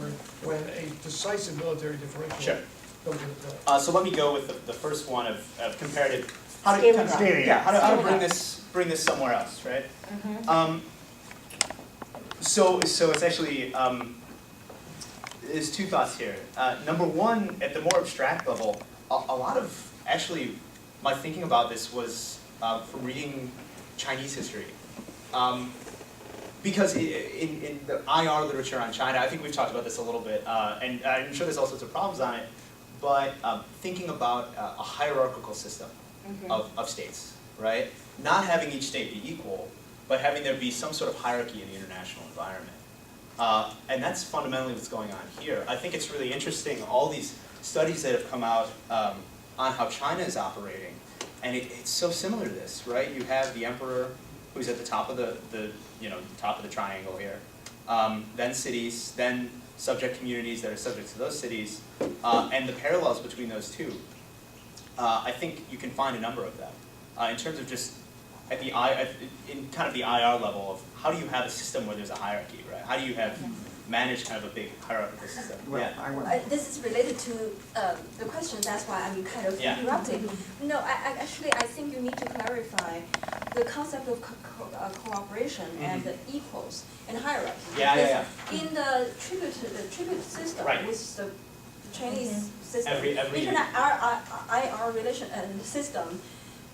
when a decisive military differential Sure. comes into play? So let me go with the first one of comparative. How to, Scaling kind of- up. yeah, how to Scaling bring this somewhere else, right? Mhm. So it's actually, there's two thoughts here. Number one, at the more abstract level, a lot of, actually, my thinking about this was from reading Chinese history. Because in the IR literature on China, I think we've talked about this a little bit, and I'm sure there's all sorts of problems on it, but thinking about a hierarchical system of states, right? Not having each state be equal, but having there be some sort of hierarchy in the international environment. And that's fundamentally what's going on here. I think it's really interesting, all these studies that have come out on how China is operating, and it's so similar to this, right? You have the emperor who's at the top of the top of the triangle here, then cities, then subject communities that are subject to those cities, and the parallels between those two. I think you can find a number of them. In terms of just at the in kind of the IR level of how do you have a system where there's a hierarchy, right? How do you have manage kind of a big hierarchical system? This is related to the question, that's why I'm kind of interrupting. No, I think you need to clarify the concept of cooperation and the equals and hierarchy. Yeah. In the tribute system, Right. which is the Chinese system, Every- internet IR relation system,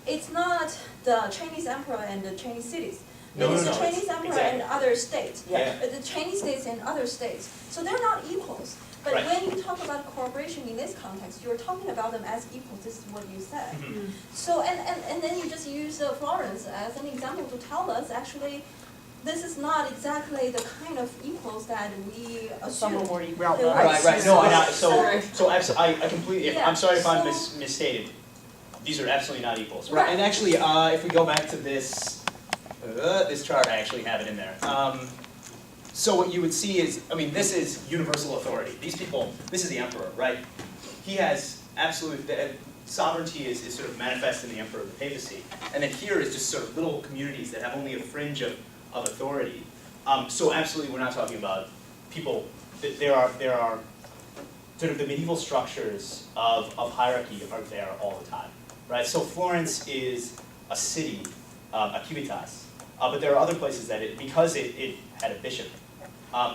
it's not the Chinese emperor and the Chinese cities. No, it is no, the no, Chinese it's- emperor exactly. and other states. Yeah. The Chinese states and other states. So they're not equals. But Right. when you talk about cooperation in this context, you're talking about them as equals. This is what you said. Mhm. So and then you just use Florence as an example to tell us actually this is not exactly the kind of equals that we Some assume. are more equal. Right. No, Sorry. I completely. Yeah, I'm sorry if I'm so- misstated. These are absolutely not equals. Right. And actually, if we go back to this chart, I actually have it in there. So what you would see is, I mean, this is universal authority. These people, this is the emperor, right? He has absolute, sovereignty is sort of manifest in the emperor of the papacy. And then here is just sort of little communities that have only a fringe of authority. So absolutely, we're not talking about people, there are sort of the medieval structures of hierarchy are there all the time, right? So Florence is a city, a civitas, but there are other places that because it had a bishop,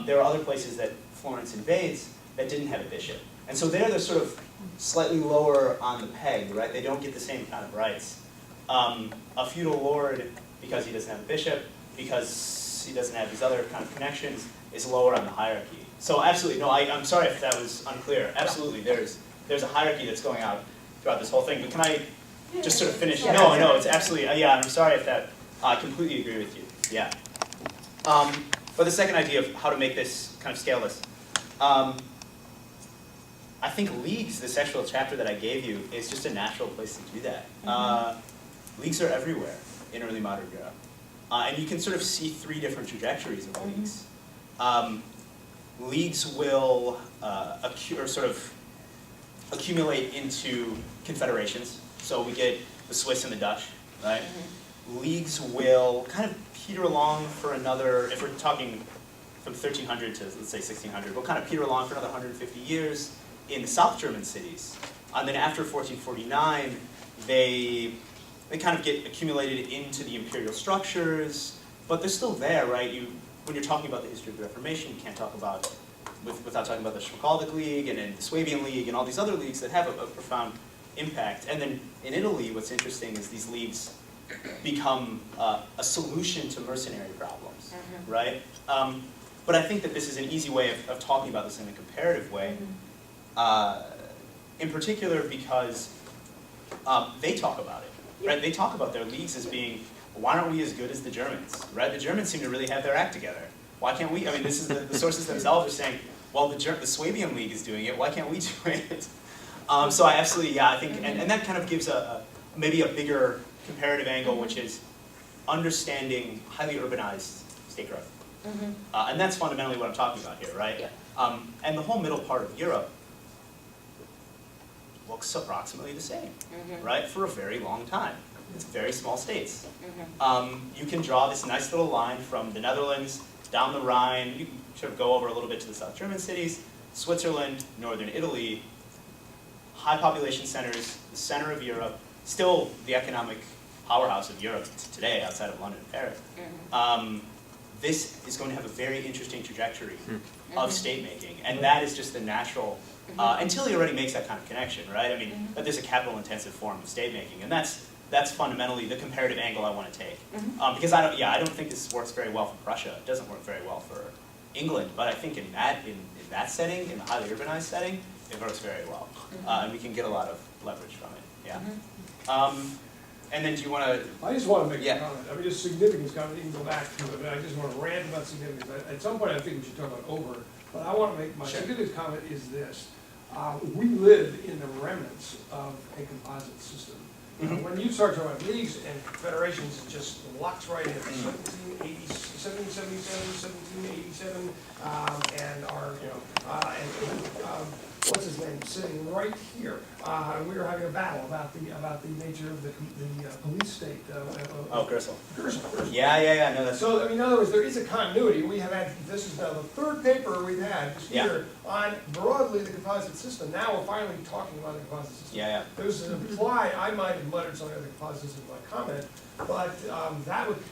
there are other places that Florence invades that didn't have a bishop. And so they're sort of slightly lower on the peg, right? They don't get the same kind of rights. A feudal lord, because he doesn't have a bishop, because he doesn't have these other kind of connections, is lower on the hierarchy. So absolutely, no, I'm sorry if that was unclear. Absolutely, there's a hierarchy that's going out throughout this whole thing. But can I just sort of finish? No, it's absolutely, yeah, I'm sorry if that, I completely agree with you, yeah. But the second idea of how to make this kind of scaleless, I think leagues, this actual chapter that I gave you, is just a natural place to do that. Leagues are everywhere in early modern Europe. And you can sort of see three different trajectories of leagues. Leagues will accumulate into confederations. So we get the Swiss and the Dutch, right? Leagues will kind of peter along for another, if we're talking from 1300 to let's say 1600, will kind of peter along for another 150 years in the South German cities. And then after 1449, they kind of get accumulated into the imperial structures, but they're still there, right? When you're talking about the history of the Reformation, you can't talk about, without talking about the Schmalkaldic League and the Swabian League and all these other leagues that have a profound impact. And then in Italy, what's interesting is these leagues become a solution to mercenary problems, right? But I think that this is an easy way of talking about this in a comparative way, in particular because they talk about it, right? They talk about their leagues as being, why aren't we as good as the Germans, right? The Germans seem to really have their act together. Why can't we? I mean, this is the sources themselves are saying, well, the Swabian League is doing it, why can't we do it? So I absolutely, yeah, I think, and that kind of gives maybe a bigger comparative angle, which is understanding highly urbanized state growth. And that's fundamentally what I'm talking about here, right? Yeah. And the whole middle part of Europe looks approximately the same, right? For a very long time. It's very small states. You can draw this nice little line from the Netherlands down the Rhine. You can sort of go over a little bit to the South German cities, Switzerland, northern Italy, high population centers, the center of Europe, still the economic powerhouse of Europe today outside of London and Paris. This is going to have a very interesting trajectory of state making, and that is just the natural, until he already makes that kind of connection, right? I mean, that there's a capital intensive form of state making, and that's fundamentally the comparative angle I want to take. Because I don't think this works very well for Prussia. It doesn't work very well for England, but I think in that setting, in the highly urbanized setting, it works very well. And we can get a lot of leverage from it, yeah. And then do you want to? I just want to make a comment. I mean, just significance comment, you can go back to it, but I just want to rant about significance. At some point, I think we should talk about over, but I want to make my significance comment is this. We live in the remnants of a composite system. When you start talking about leagues and federations, it just locks right in. 1777, 1787, and our, what's his name, sitting right here. We were having a battle about the nature of the police state. Gristle. Gristle. Yeah, no, that's... So, I mean, in other words, there is a continuity. We have had, this is now the third paper we've had this year on broadly the composite system. Now we're finally talking about the composite system. There was an implied, I might have muttered something about the composite system in my comment, but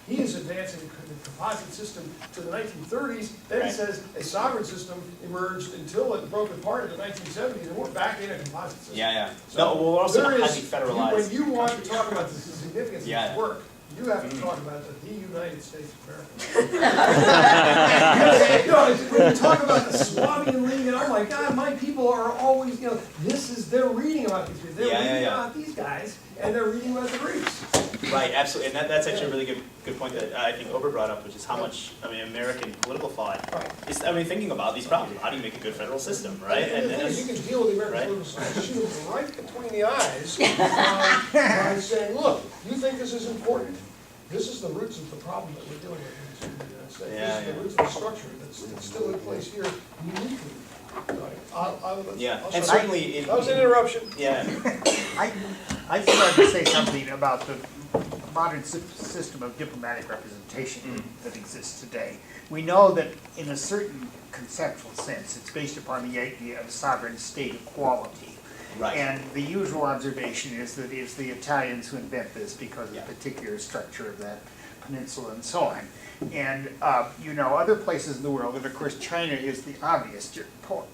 he is advancing the composite system to the 1930s. Then he says a sovereign system emerged until it broke apart in the 1970s, and we're back in a composite system. So no, we're also highly federalized. When you want to talk about the significance of this work, you have to talk about the United States of America. When you talk about the Swabian League, and oh my God, my people are always, they're reading about these people. They're reading about these guys, and they're reading about the Greeks. Right, absolutely, and that's actually a really good point that I think Ober brought up, which is how much, American political thought is, thinking about these problems. How do you make a good federal system, right? And you can deal with the American political science, shoot them right between the eyes by saying, look, you think this is important? This is the roots of the problem that we're dealing with in the United States. This is had the original structure that's still in place here uniquely. Yeah, I'll and shut up. certainly That was an interruption. Yeah. I started to say something about the modern system of diplomatic representation that exists today. We know that in a certain conceptual sense, it's based upon the idea of sovereign state equality. Right. And the usual observation is that it's the Italians who invent this because of the particular structure of that peninsula and so on. And, you know, other places in the world, and of course China is the obvious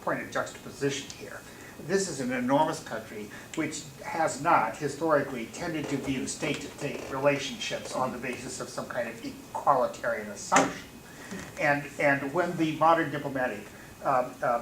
point of juxtaposition here. This is an enormous country which has not historically tended to view state-to-state relationships on the basis of some kind of equalitarian assumption. And when the modern diplomatic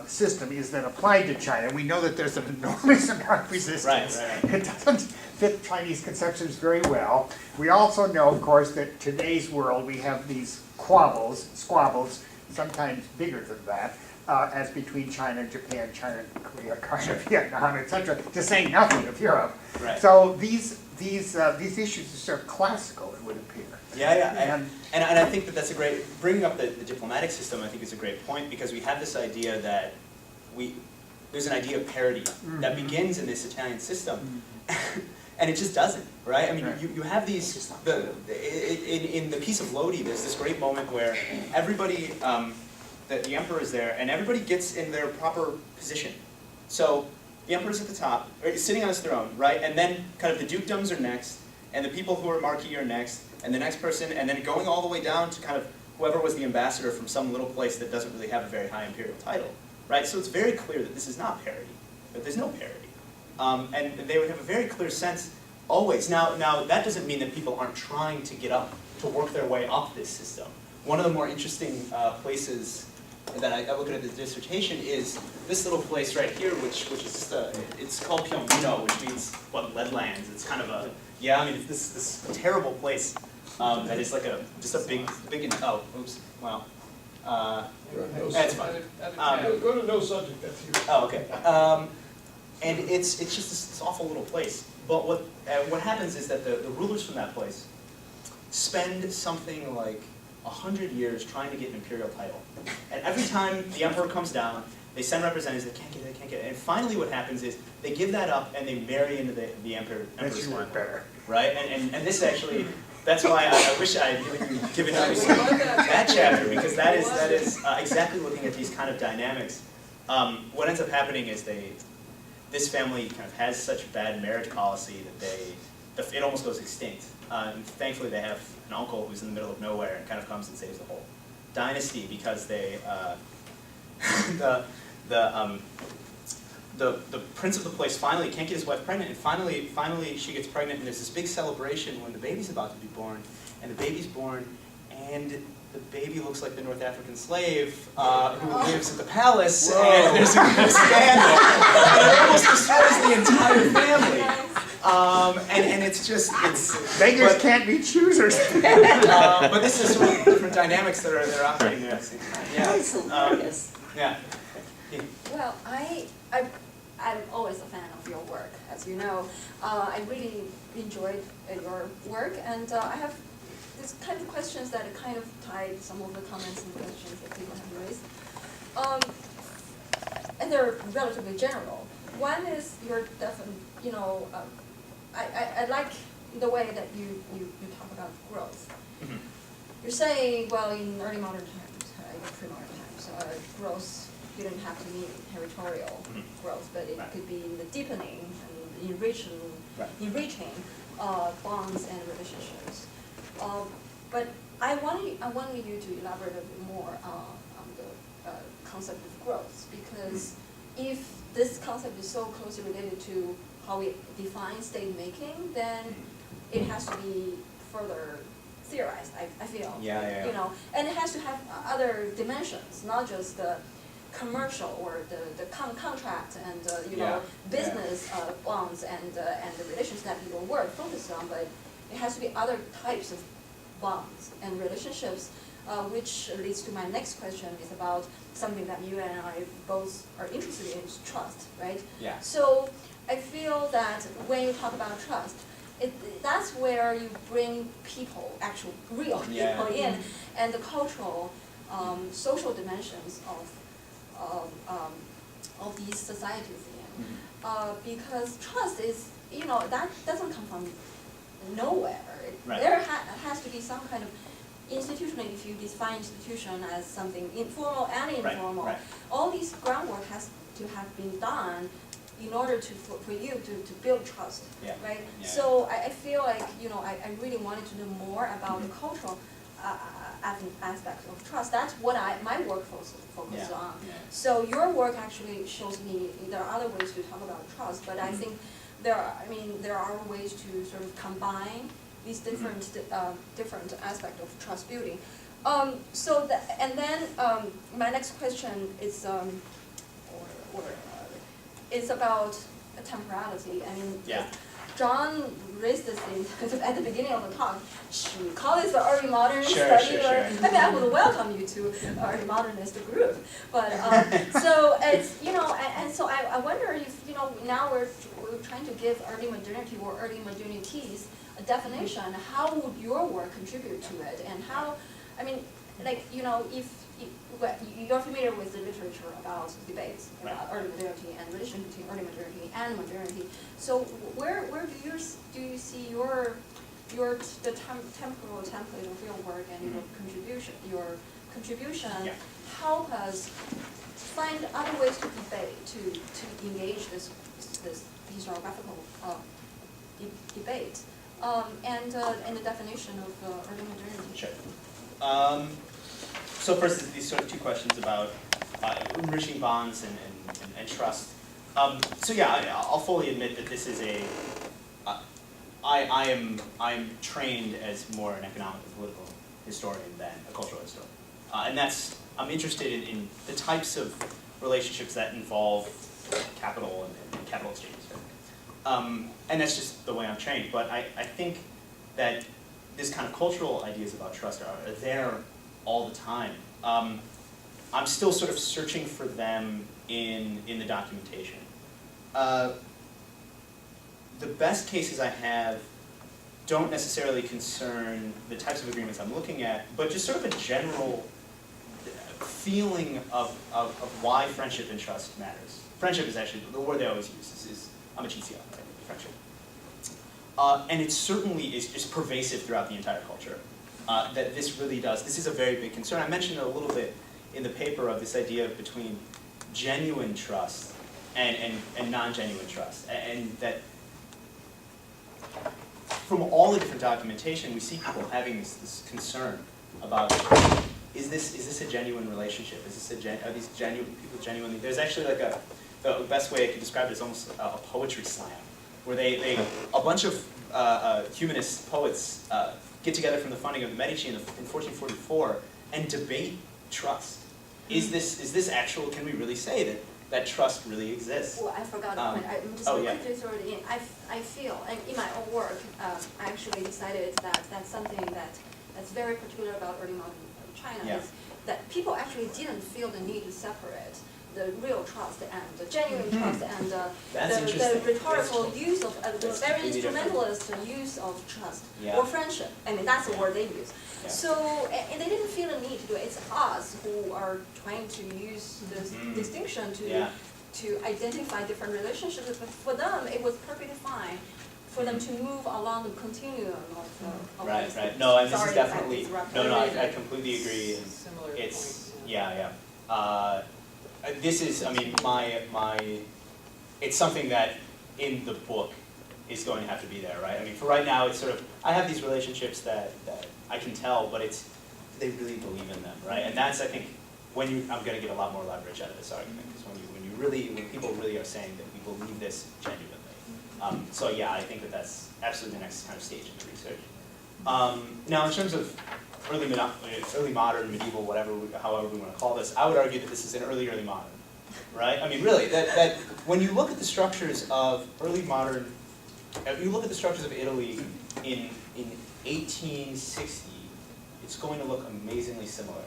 system is then applied to China, we know that there's an enormous amount of resistance. Right. It doesn't fit Chinese conceptions very well. We also know, of course, that today's world we have these squabbles, sometimes bigger than that, as between China and Japan, China and Korea, kind of Vietnam, etc., to say nothing of Europe. Right. So these issues are sort of classical, it would appear. Yeah. And I think that that's a great, bringing up the diplomatic system, I think is a great point, because we have this idea that there's an idea of parity that begins in this Italian system, and it just doesn't, right? I mean, you have these, in the Peace of Lodi, there's this great moment where everybody, the emperor is there, and everybody gets in their proper position. So the emperor's at the top, or he's sitting on his throne, right? And then kind of the dukedoms are next, and the people who are marquis are next, and the next person, and then going all the way down to kind of whoever was the ambassador from some little place that doesn't really have a very high imperial title, right? So it's very clear that this is not parity, that there's no parity. And they would have a very clear sense always. Now that doesn't mean that people aren't trying to get up, to work their way up this system. One of the more interesting places that I look at the dissertation is this little place right here, which is just it's called Piombino, which means, what, leadlands. It's kind of a, I mean, it's this terrible place that is like just a big, oh, oops, wow. That's fine. Go to no subject, that's here. Oh, okay. And it's just this awful little place. But what happens is that the rulers from that place spend something like 100 years trying to get an imperial title. And every time the emperor comes down, they send representatives, they can't get it. And finally what happens is they give that up and they marry into the emperor's family. Better. Right? And this actually, that's why I wish I had given that chapter, because that is exactly looking at these kind of dynamics. What ends up happening is this family kind of has such bad marriage policy that it almost goes extinct. And thankfully they have an uncle who's in the middle of nowhere and kind of comes and saves the whole dynasty, because they the prince of the place finally can't get his wife pregnant, and finally she gets pregnant, and there's this big celebration when the baby's about to be born, and the baby's born, and the baby looks like the North African slave who lives at the palace. Whoa. And there's a scandal, and it almost destroys the entire family. And it's just, beggars can't be choosers. But this is sort of different dynamics that are operating there at the same time. That's hilarious. Yeah. Well, I'm always a fan of your work, as you know. I really enjoyed your work, and I have this kind of questions that kind of tied some of the comments and questions that people have raised. And they're relatively general. One is your I like the way that you talk about growth. Mm-hmm. You're saying, well, in early modern times, pre-modern times, growth didn't have to mean territorial growth, but it could be in the deepening and enriching bonds and relationships. But I wanted you to elaborate a bit more on the concept of growth, because if this concept is so closely related to how we define state making, then it has to be further theorized, I feel. Yeah. You know, and it has to have other dimensions, not just the commercial or the contract and business bonds and the relations that people work focused on, but it has to be other types of bonds and relationships, which leads to my next question, is about something that you and I both are interested in, is trust, right? Yeah. So I feel that when you talk about trust, that's where you bring people, actual real people in, and the cultural social dimensions of these societies in. Because trust is, that doesn't come from nowhere. Right. There has to be some kind of institutional, if you define institution as something informal and informal, Right. all these groundwork has to have been done in order for you to build trust, Yeah. right? Yeah. So I feel like, I really wanted to know more about the cultural aspects of trust. That's what my work focuses on. Yeah. So your work actually shows me there are other ways to talk about trust, but I think there are ways to sort of combine these different aspects of trust building. My next question is is about temporality. I mean, John raised this thing at the beginning of the talk. Should we call this the early modernist study? Sure. I mean, I would welcome you to early modernist group. But so it's and so I wonder if now we're trying to give early modernity or early modernities a definition. How would your work contribute to it? And how, I mean, if you're familiar with the literature about debates about early modernity and relation between early modernity and modernity. So where do you see the temporal template of your work and your contribution help us find other ways to debate, to engage this historiographical debate and the definition of early modernity? Sure. So first is these sort of two questions about enriching bonds and trust. So yeah, I'll fully admit that this is I'm trained as more an economic and political historian than a cultural historian. And I'm interested in the types of relationships that involve capital and capital exchanges. And that's just the way I'm trained. But I think that this kind of cultural ideas about trust are there all the time. I'm still sort of searching for them in the documentation. The best cases I have don't necessarily concern the types of agreements I'm looking at, but just sort of a general feeling of why friendship and trust matters. Friendship is actually, the word they always use is amicizia, right? Friendship. And it certainly is just pervasive throughout the entire culture. That this really does. This is a very big concern. I mentioned a little bit in the paper of this idea between genuine trust and non-genuine trust. And that from all the different documentation, we see people having this concern about, is this a genuine relationship? Are these people genuinely? There's actually like the best way I could describe it is almost a poetry slam, where a bunch of humanist poets get together from the founding of the Medici in 1444 and debate trust. Is this actual? Can we really say that trust really exists? Well, I forgot a point. I'm just quickly throw it in. I feel, and in my own work, I actually decided that that's something that's very particular about early modern China is that people actually didn't feel the need to separate the real trust and the genuine trust and the rhetorical use of the very instrumentalist use of trust or friendship. I mean, that's the word they use. Yeah. So, and they didn't feel the need to do it. It's us who are trying to use this distinction to identify different relationships. But for them, it was perfectly fine for them to move along the continuum of Right. No, and this is definitely I completely agree. And Similar it's point, this is, I mean, it's something that in the book is going to have to be there, right? I mean, for right now, it's sort of, I have these relationships that I can tell, but they really believe in them, right? And that's, I think, I'm going to get a lot more leverage out of this argument, because when people really are saying that we believe this genuinely. So yeah, I think that's absolutely the next kind of stage in the research. Now, in terms of early modern, medieval, however we want to call this, I would argue that this is an early modern, right? I mean, really, that when you look at the structures of early modern, if you look at the structures of Italy in 1860, it's going to look amazingly similar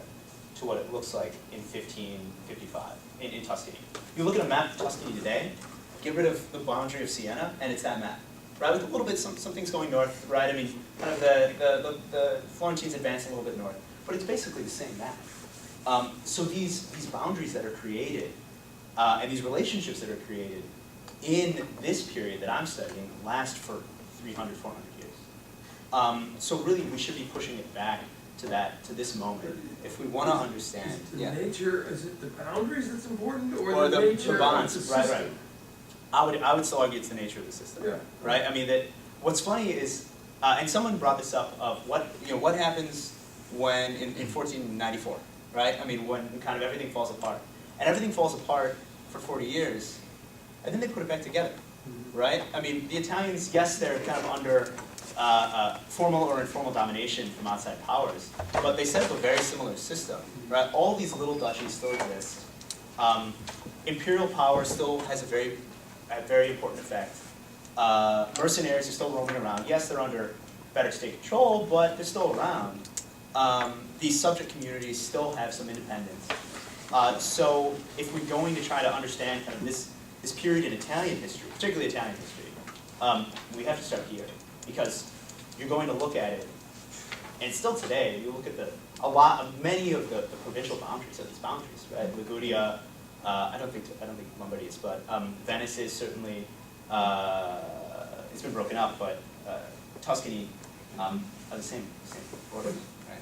to what it looks like in 1555 in Tuscany. You look at a map of Tuscany today, get rid of the boundary of Siena, and it's that map. Right, with a little bit, some things going north, right? I mean, kind of the Florentines advance a little bit north, but it's basically the same map. So these boundaries that are created, and these relationships that are created in this period that I'm studying last for 300, 400 years. So really, we should be pushing it back to this moment if we want to understand. Is the nature, is it the boundaries that's important, or the nature bonds, of the right, system? right. I would still argue it's the nature of the system, Yeah. right? I mean, that what's funny is, and someone brought this up of what happens when in 1494, right? I mean, when kind of everything falls apart, and everything falls apart for 40 years, and then they put it back together, right? I mean, the Italians, yes, they're kind of under formal or informal domination from outside powers, but they set up a very similar system, right? All these little duchies still exist. Imperial power still has a very important effect. Mercenaries are still roaming around. Yes, they're under better state control, but they're still around. These subject communities still have some independence. So if we're going to try to understand kind of this period in Italian history, particularly Italian history, we have to start here. Because you're going to look at it, and still today, you look at many of the provincial boundaries of these boundaries, right? Liguria, I don't think Lombardy is, but Venice is certainly, it's been broken up, but Tuscany are the same order, right?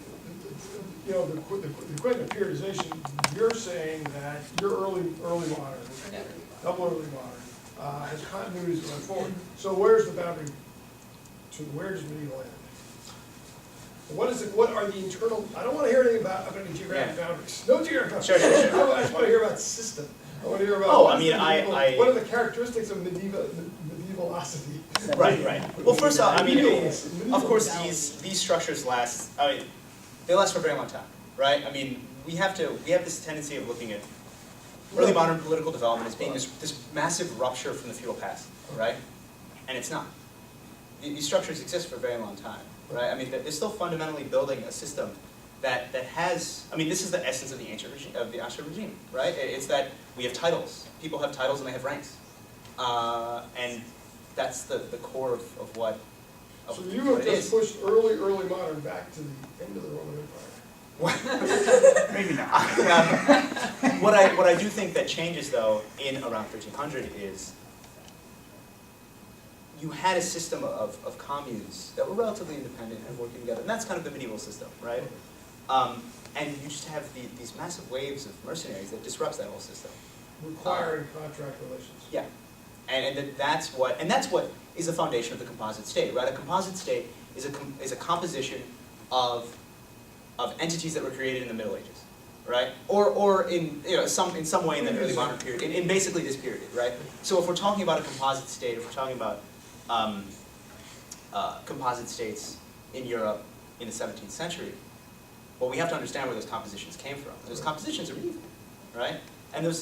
You know, the question of periodization, you're saying that your early modern, double early modern, has continuities going forward. So where's the boundary? Where does medieval end? What are the internal, I don't want to hear anything about any geographic boundaries. No geographic boundaries. Sure. I just want to hear about system. I want to hear about what are the characteristics of medievalocity? Right. Well, first off, I mean, of course, these structures last. I mean, they last for a very long time, right? I mean, we have this tendency of looking at early modern political development as being this massive rupture from the feudal past, right? And it's not. These structures exist for a very long time, right? I mean, they're still fundamentally building a system that has. I mean, this is the essence of the ancient regime, right? It's that we have titles. People have titles and they have ranks, and that's the core of what. So you have just pushed early modern back to the end of the Roman Empire. Maybe not. What I do think that changes though in around 1300 is you had a system of communes that were relatively independent and working together, and that's kind of the medieval system, right? And you just have these massive waves of mercenaries that disrupts that whole system. Requiring contract relations. Yeah, and that's what is the foundation of the composite state, right? A composite state is a composition of entities that were created in the Middle Ages, right? Or in some way in the early modern period, in basically this period, right? So if we're talking about a composite state, if we're talking about composite states in Europe in the 17th century, well, we have to understand where those compositions came from. Those compositions are medieval, right? And the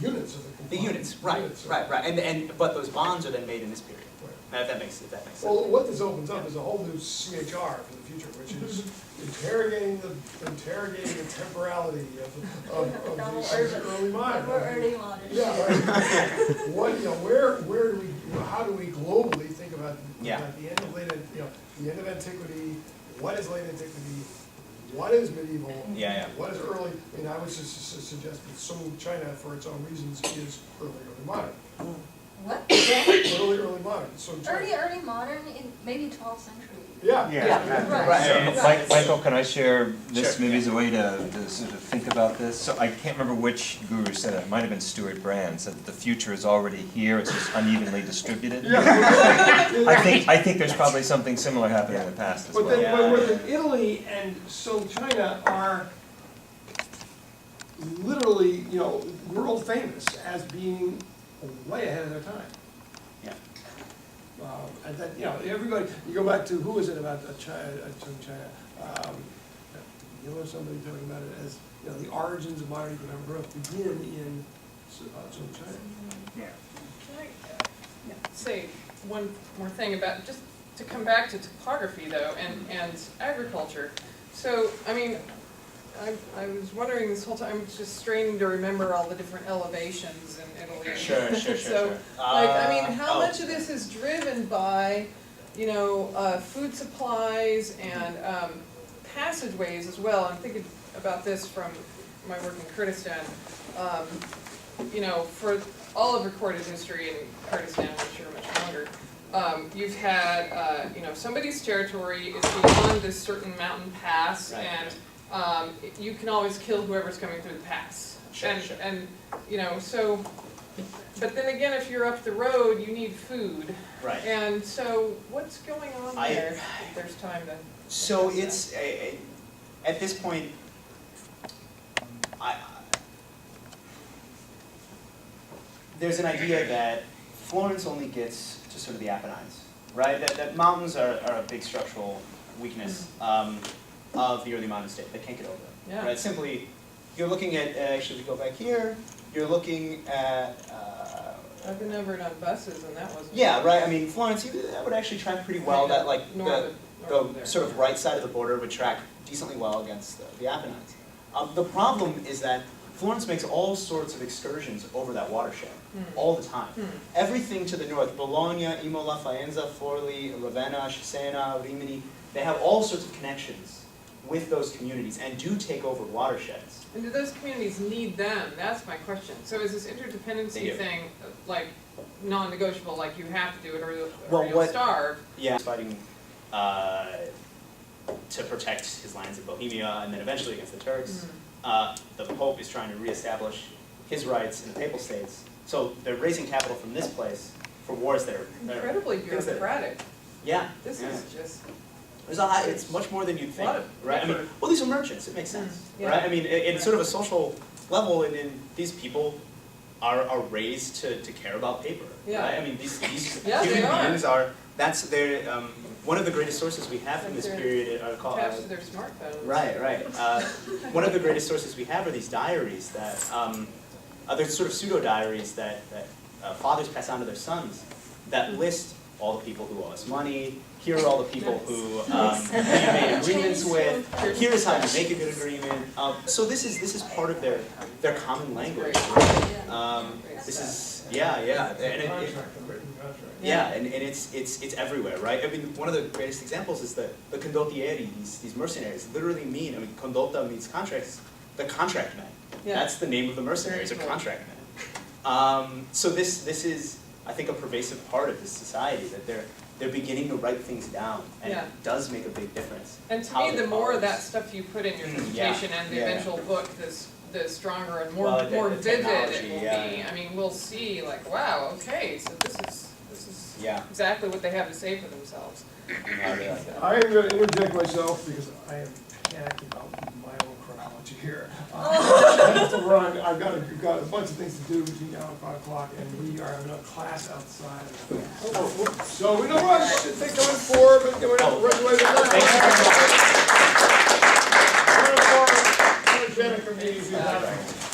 units of the units, right. But those bonds are then made in this period. Right. If that makes sense. Well, what this opens up is a whole new CHR for the future, which is interrogating the temporality of the early modern. Early modern. Yeah, right. How do we globally think about the end of the end of antiquity? What is late antiquity? What is medieval? What is early? I mean, I would suggest that Song China, for its own reasons, is early modern. What? Early modern. Early modern in maybe 12th century. Right. Michael, can I share this Sure. maybe as a way to sort of think about this? So I can't remember which guru said it. It might have been Stuart Brand, said that the future is already here. It's just unevenly distributed. I think there's probably something similar happening in the past as well. But Italy and Song China are literally, world famous as being way ahead of their time. And that, everybody, you go back to, who was it about China, somebody talking about it as, the origins of modern economic growth begin in Song China. Can I say one more thing about, just to come back to topography though, and agriculture. So, I mean, I was wondering this whole time, just straining to remember all the different elevations in Italy. Sure. So, I mean, how much of this is driven by, food supplies and passageways as well. I'm thinking about this from my work in Kurdistan. You know, for all of recorded history in Kurdistan, I'm sure much longer, you've had, you know, somebody's territory is beyond this certain mountain pass, Right. and you can always kill whoever's coming through the pass. Sure, and, sure. and, you know, so, but then again, if you're up the road, you need food. Right. And so, what's going on there, if there's time to? So discuss it's, at this point, there's an idea that Florence only gets to sort of the Apennines, right? That mountains are a big structural weakness of the early modern state. They can't get over it, Yeah. right? Simply, you're looking at, actually, if we go back here, you're looking at, I've been over it on buses, and that wasn't. yeah, right, I mean, Florence, that would actually track pretty well, that like, North of the there. sort of right side of the border would track decently well against the Apennines. The problem is that Florence makes all sorts of excursions over that watershed, all the time. Everything to the north, Bologna, Imola, Faenza, Forli, Ravenna, Cesena, Rimini, they have all sorts of connections with those communities and do take over watersheds. And do those communities need them? That's my question. So is this They interdependency do. thing, like, non-negotiable, like you have to do it or Well, you'll what- starve? Yeah, he's fighting to protect his lands in Bohemia and then eventually against the Turks. The Pope is trying to reestablish his rights in the Papal States. So they're raising capital from this place for wars that are Incredibly things that- bureaucratic. Yeah. This yeah. is just, There's a high, it's much more than you'd think, Lot of right? I mean, effort. well, these are merchants, it makes sense, yeah. right? I mean, in sort of a social level, and these people are raised to care about paper, Yeah. right? I mean, these Yeah, they human are. beings that's their, one of the greatest sources we have from this They're period are called. attached to their smartphones. Right, right. One of the greatest sources we have are these diaries that, they're sort of pseudo-diaries that fathers pass on to their sons that list all the people who owe us money, here are all the people who you made agreements with, here's how you make a good agreement. So this is part of their common language. This is, yeah, and yeah, and it's everywhere, right? I mean, one of the greatest examples is the condottieri, these mercenaries, literally mean, I mean, condotta means contracts, the contract men. Yeah. That's the name of the mercenaries, are Very cool. contract men. So this is, I think, a pervasive part of this society, that they're beginning to write things down, and Yeah. it does make a big difference. And to how me, they the more of follow that this. stuff you put in your Yeah, presentation and the yeah. eventual book, the stronger and more, Well, more the vivid it technology, will yeah. be. I mean, we'll see, like, wow, okay, so this is Yeah. exactly what they have to say for themselves. I am going to interject myself because I am panicked about my own chronology here. I have to run. I've got a bunch of things to do between now and 5 o'clock, and we are having a class outside. So we're no rush. It takes on 4, but we're not running away with that. Thank you very much. One of our energetic meetings we've had.